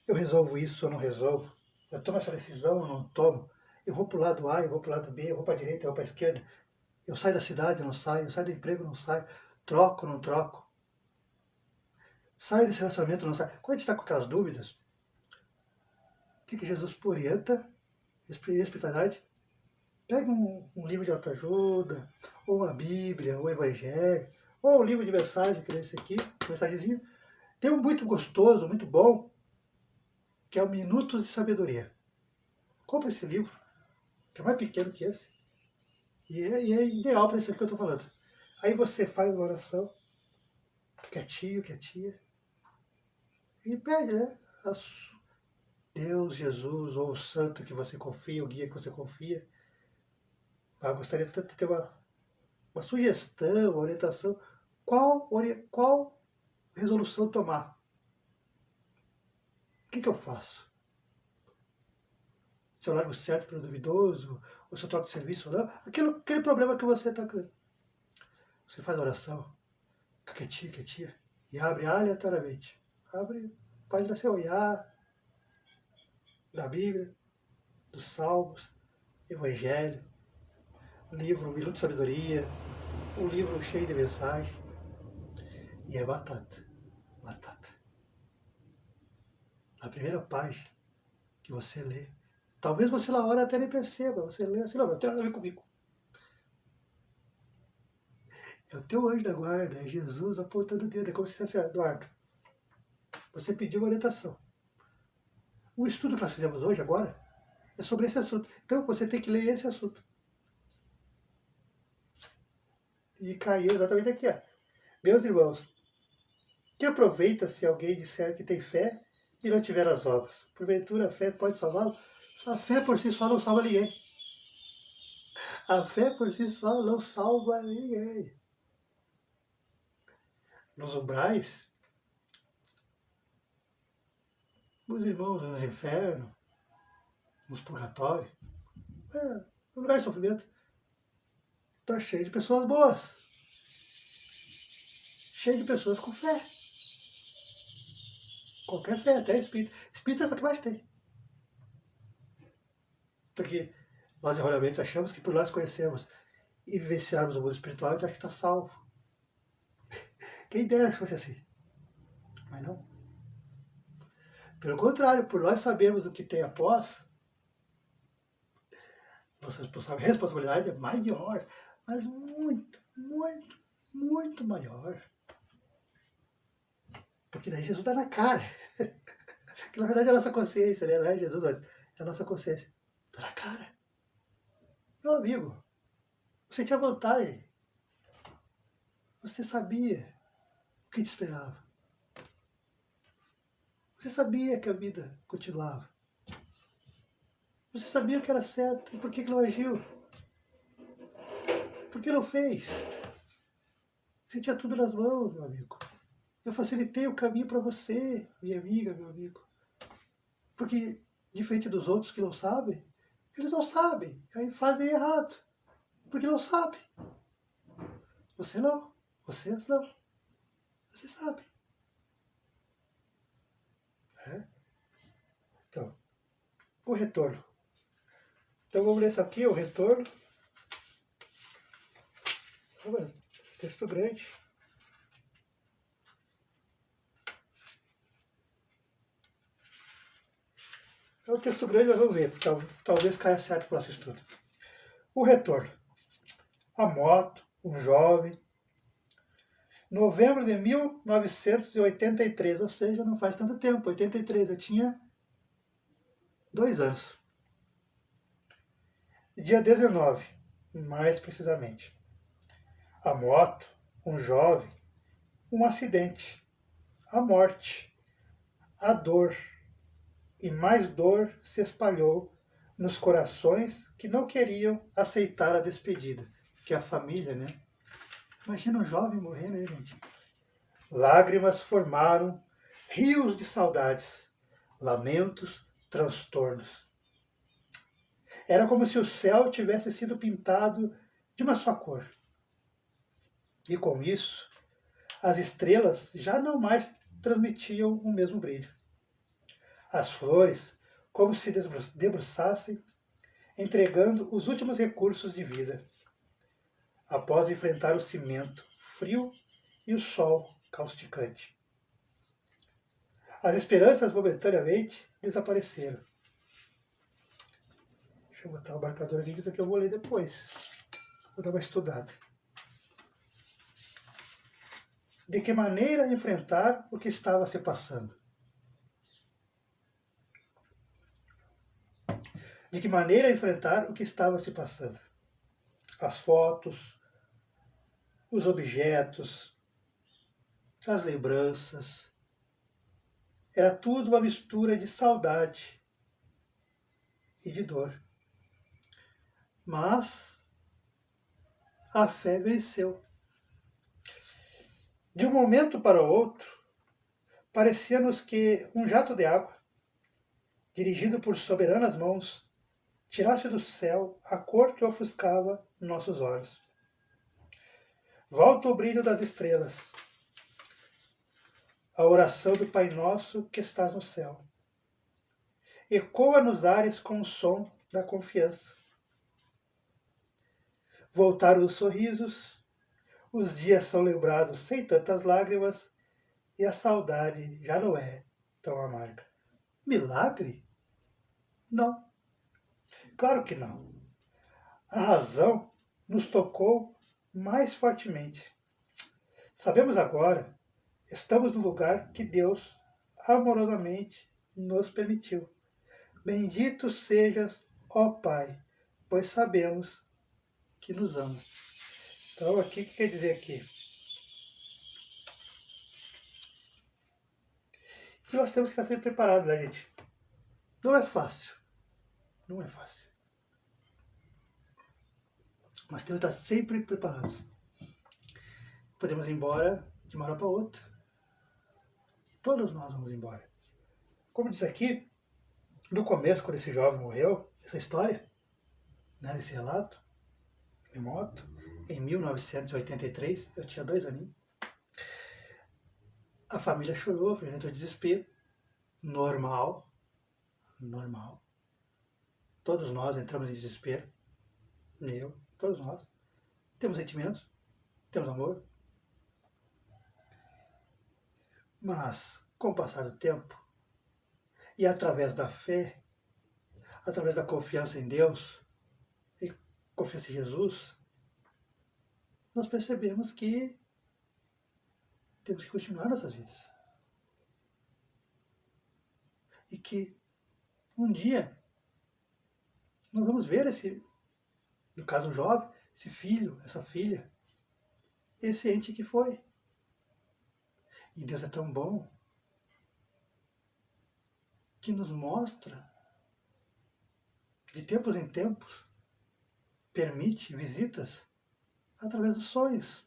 Eu resolvo isso ou não resolvo? Eu tomo essa decisão ou não tomo? Eu vou para o lado A, eu vou para o lado B, eu vou para a direita, eu vou para a esquerda. Eu saio da cidade, não saio. Eu saio do emprego, não saio. Troco, não troco. Saio desse relacionamento, não saio. Quando a gente está com aquelas dúvidas, o que Jesus orienta? Espiritualidade? Pega um livro de autoajuda, ou uma Bíblia, ou o Evangelho, ou um livro de mensagem, que é esse aqui, mensagenzinho. Tem um muito gostoso, muito bom, que é o Minutos de Sabedoria. Compra esse livro, que é mais pequeno que esse, e é ideal para isso aqui que eu estou falando. Aí você faz uma oração, quietinho, quietinha, e pede, né? Deus, Jesus, ou o santo que você confia, o guia que você confia. Eu gostaria tanto de ter uma sugestão, uma orientação. Qual resolução tomar? O que eu faço? Se eu largo certo pelo duvidoso, ou se eu troco de serviço ou não, aquele problema que você está com. Você faz a oração, fica quietinho, quietinha, e abre aleatoriamente. Abre página sem olhar, da Bíblia, dos Salmos, Evangelho, o livro Minuto de Sabedoria, um livro cheio de mensagem. E é batata. Batata. Na primeira página que você lê, talvez você na hora até nem perceba, você lê assim, não tem nada a ver comigo. É o teu anjo da guarda, é Jesus apontando o dedo, é como se fosse assim, Eduardo, você pediu uma orientação. O estudo que nós fizemos hoje, agora, é sobre esse assunto. Então você tem que ler esse assunto. E caiu exatamente aqui, ó. Meus irmãos, que aproveita se alguém disser que tem fé e não tiver as obras? Porventura a fé pode salvá-lo? A fé por si só não salva ninguém. A fé por si só não salva ninguém. Nos umbrais, os irmãos nos infernos, nos purgatórios, no lugar de sofrimento, está cheio de pessoas boas. Cheio de pessoas com fé. Qualquer fé, até espírita. Espírita é o que mais tem. Porque nós erroneamente achamos que por nós conhecermos e vivenciarmos o mundo espiritual, a gente acha que está salvo. Quem dera se fosse assim. Mas não. Pelo contrário, por nós sabermos o que tem após, nossa responsabilidade é maior, mas muito, muito, muito maior. Porque daí Jesus está na cara. Que na verdade é a nossa consciência, né? Não é Jesus, mas é a nossa consciência. Está na cara. Meu amigo, você tinha vantagem. Você sabia o que te esperava. Você sabia que a vida continuava. Você sabia que era certo. E por que não agiu? Por que não fez? Você tinha tudo nas mãos, meu amigo. Eu facilitei o caminho para você, minha amiga, meu amigo. Porque, diferente dos outros que não sabem, eles não sabem. Aí fazem errado. Porque não sabem. Você não. Vocês não. Você sabe. É? Então, o retorno. Então vamos ler isso aqui, o retorno. Texto grande. É um texto grande, mas vamos ver. Talvez caia certo o próximo estudo. O retorno. A moto, um jovem. Novembro de 1983, ou seja, não faz tanto tempo. 83, eu tinha 2 anos. Dia 19, mais precisamente. A moto, um jovem, um acidente, a morte, a dor, e mais dor se espalhou nos corações que não queriam aceitar a despedida, que é a família, né? Imagina um jovem morrendo aí, gente. Lágrimas formaram rios de saudades, lamentos, transtornos. Era como se o céu tivesse sido pintado de uma só cor. E com isso, as estrelas já não mais transmitiam o mesmo brilho. As flores, como se debruçassem, entregando os últimos recursos de vida, após enfrentar o cimento frio e o sol causticante. As esperanças momentaneamente desapareceram. Deixa eu botar o marcador aqui, que isso aqui eu vou ler depois. Vou dar uma estudada. De que maneira enfrentar o que estava se passando? De que maneira enfrentar o que estava se passando? As fotos, os objetos, as lembranças. Era tudo uma mistura de saudade e de dor. Mas a fé venceu. De um momento para o outro, parecia-nos que um jato de água, dirigido por soberanas mãos, tirasse do céu a cor que ofuscava nossos olhos. Volta o brilho das estrelas, a oração do Pai Nosso que estás no céu. Ecoa nos ares com o som da confiança. Voltaram os sorrisos, os dias são lembrados sem tantas lágrimas e a saudade já não é tão amarga. Milagre? Não. Claro que não. A razão nos tocou mais fortemente. Sabemos agora, estamos no lugar que Deus amorosamente nos permitiu. Bendito sejas, ó Pai, pois sabemos que nos ama. Então, aqui, o que quer dizer aqui? Que nós temos que estar sempre preparados, né, gente? Não é fácil. Não é fácil. Mas temos que estar sempre preparados. Podemos ir embora de uma hora para outra. E todos nós vamos embora. Como diz aqui, no começo, quando esse jovem morreu, essa história, né, desse relato, em moto, em 1983, eu tinha 2 aninhos. A família chorou, a família entrou em desespero. Normal. Normal. Todos nós entramos em desespero. Todos nós. Temos sentimentos, temos amor. Mas, com o passar do tempo, e através da fé, através da confiança em Deus, e confiança em Jesus, nós percebemos que temos que continuar nossas vidas. E que um dia nós vamos ver esse, no caso um jovem, esse filho, essa filha, esse ente que foi. E Deus é tão bom que nos mostra, de tempos em tempos, permite visitas através dos sonhos,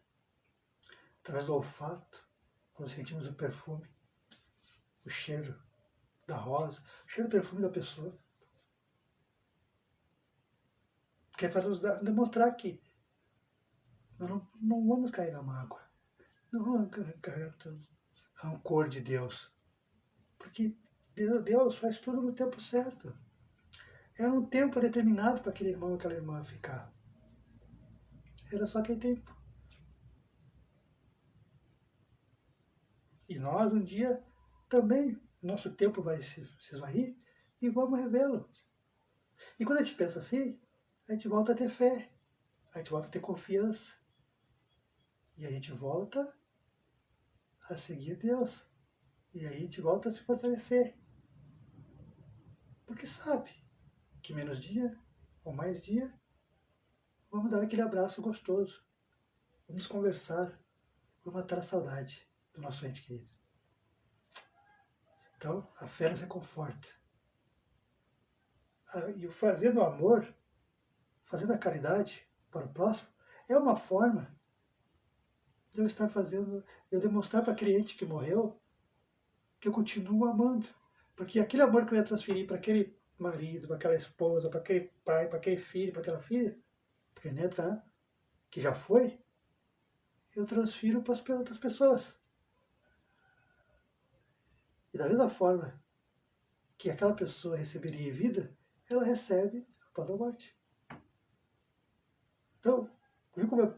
através do olfato, quando sentimos o perfume, o cheiro da rosa, o cheiro do perfume da pessoa. Que é para nos demonstrar que nós não vamos cair na mágoa, não vamos cair no rancor de Deus, porque Deus faz tudo no tempo certo. Era um tempo determinado para aquele irmão e aquela irmã ficar. Era só aquele tempo. E nós, um dia, também, nosso tempo vai se esvair e vamos revê-lo. E quando a gente pensa assim, a gente volta a ter fé, a gente volta a ter confiança. E a gente volta a seguir Deus. E aí a gente volta a se fortalecer. Porque sabe que menos dia ou mais dia, vamos dar aquele abraço gostoso. Vamos conversar. Vamos matar a saudade do nosso ente querido. Então, a fé nos reconforta. E o fazendo o amor, fazendo a caridade para o próximo, é uma forma de eu estar fazendo, de eu demonstrar para aquele ente que morreu que eu continuo amando. Porque aquele amor que eu ia transferir para aquele marido, para aquela esposa, para aquele pai, para aquele filho, para aquela filha, porque neta, que já foi, eu transfiro para as outras pessoas. E da mesma forma que aquela pessoa receberia em vida, ela recebe, após a morte. Então, viu como é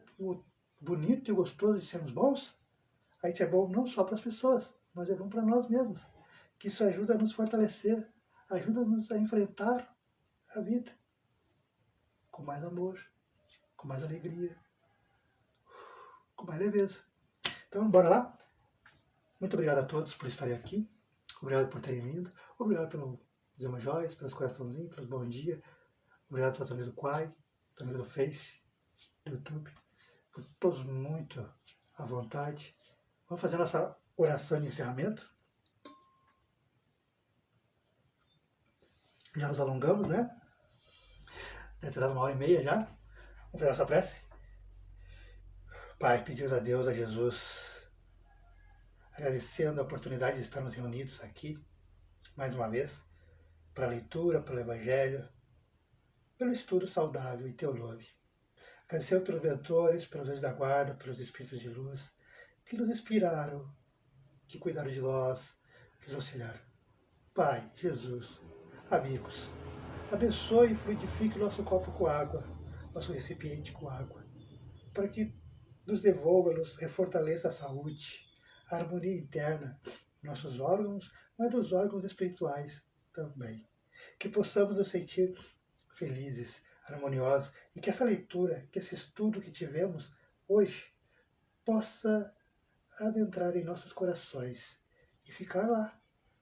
bonito e gostoso de sermos bons? A gente é bom não só para as pessoas, mas é bom para nós mesmos. Que isso ajuda a nos fortalecer, ajuda-nos a enfrentar a vida com mais amor, com mais alegria, com mais leveza. Então, bora lá? Muito obrigado a todos por estarem aqui. Obrigado por terem vindo. Obrigado pelos emojóis, pelos coraçãozinhos, pelos bom dia. Obrigado pelos amigos do Quai, também do Face, do YouTube. Por todos muito à vontade. Vamos fazer nossa oração de encerramento. Já nos alongamos, né? Deve ter dado 1h30 já. Vamos fazer nossa prece. Pai, pedimos a Deus, a Jesus, agradecendo a oportunidade de estarmos reunidos aqui, mais uma vez, para a leitura, pelo Evangelho, pelo estudo saudável e teológico. Agradecemos pelos mentores, pelos anjos da guarda, pelos espíritos de luz, que nos inspiraram, que cuidaram de nós, que nos auxiliaram. Pai, Jesus, amigos, abençoe e fluidifique nosso copo com água, nosso recipiente com água, para que nos devolva, nos refortaleça a saúde, a harmonia interna, nossos órgãos, mas dos órgãos espirituais também. Que possamos nos sentir felizes, harmoniosos, e que essa leitura, que esse estudo que tivemos hoje, possa adentrar em nossos corações e ficar lá,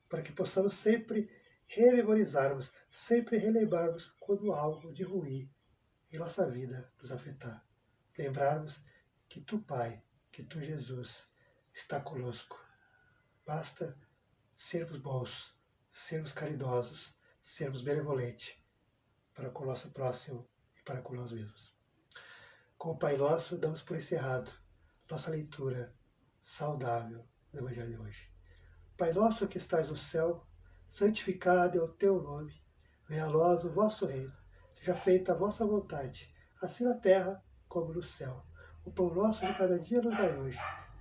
para que possamos sempre rememorizarmos, sempre relembrarmos quando algo de ruim em nossa vida nos afetar. Lembrarmos que Tu, Pai, que Tu, Jesus, está conosco. Basta sermos bons, sermos caridosos, sermos benevolentes para com o nosso próximo e para com nós mesmos. Com o Pai Nosso, damos por encerrado nossa leitura saudável do Evangelho de hoje. Pai nosso que estás no céu, santificado é o Teu nome. Venha a nós o vosso reino. Seja feita a vossa vontade, assim na terra como no céu. O pão nosso de cada dia nos dai hoje.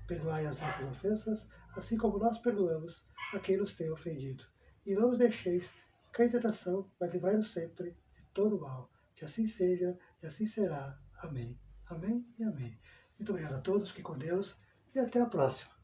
Perdoai as nossas ofensas, assim como nós perdoamos a quem nos tem ofendido. E não nos deixeis cair em tentação, mas livrai-nos sempre de todo mal. Que assim seja e assim será. Amém. Amém e amém. Muito obrigado a todos, fiquem com Deus e até a próxima.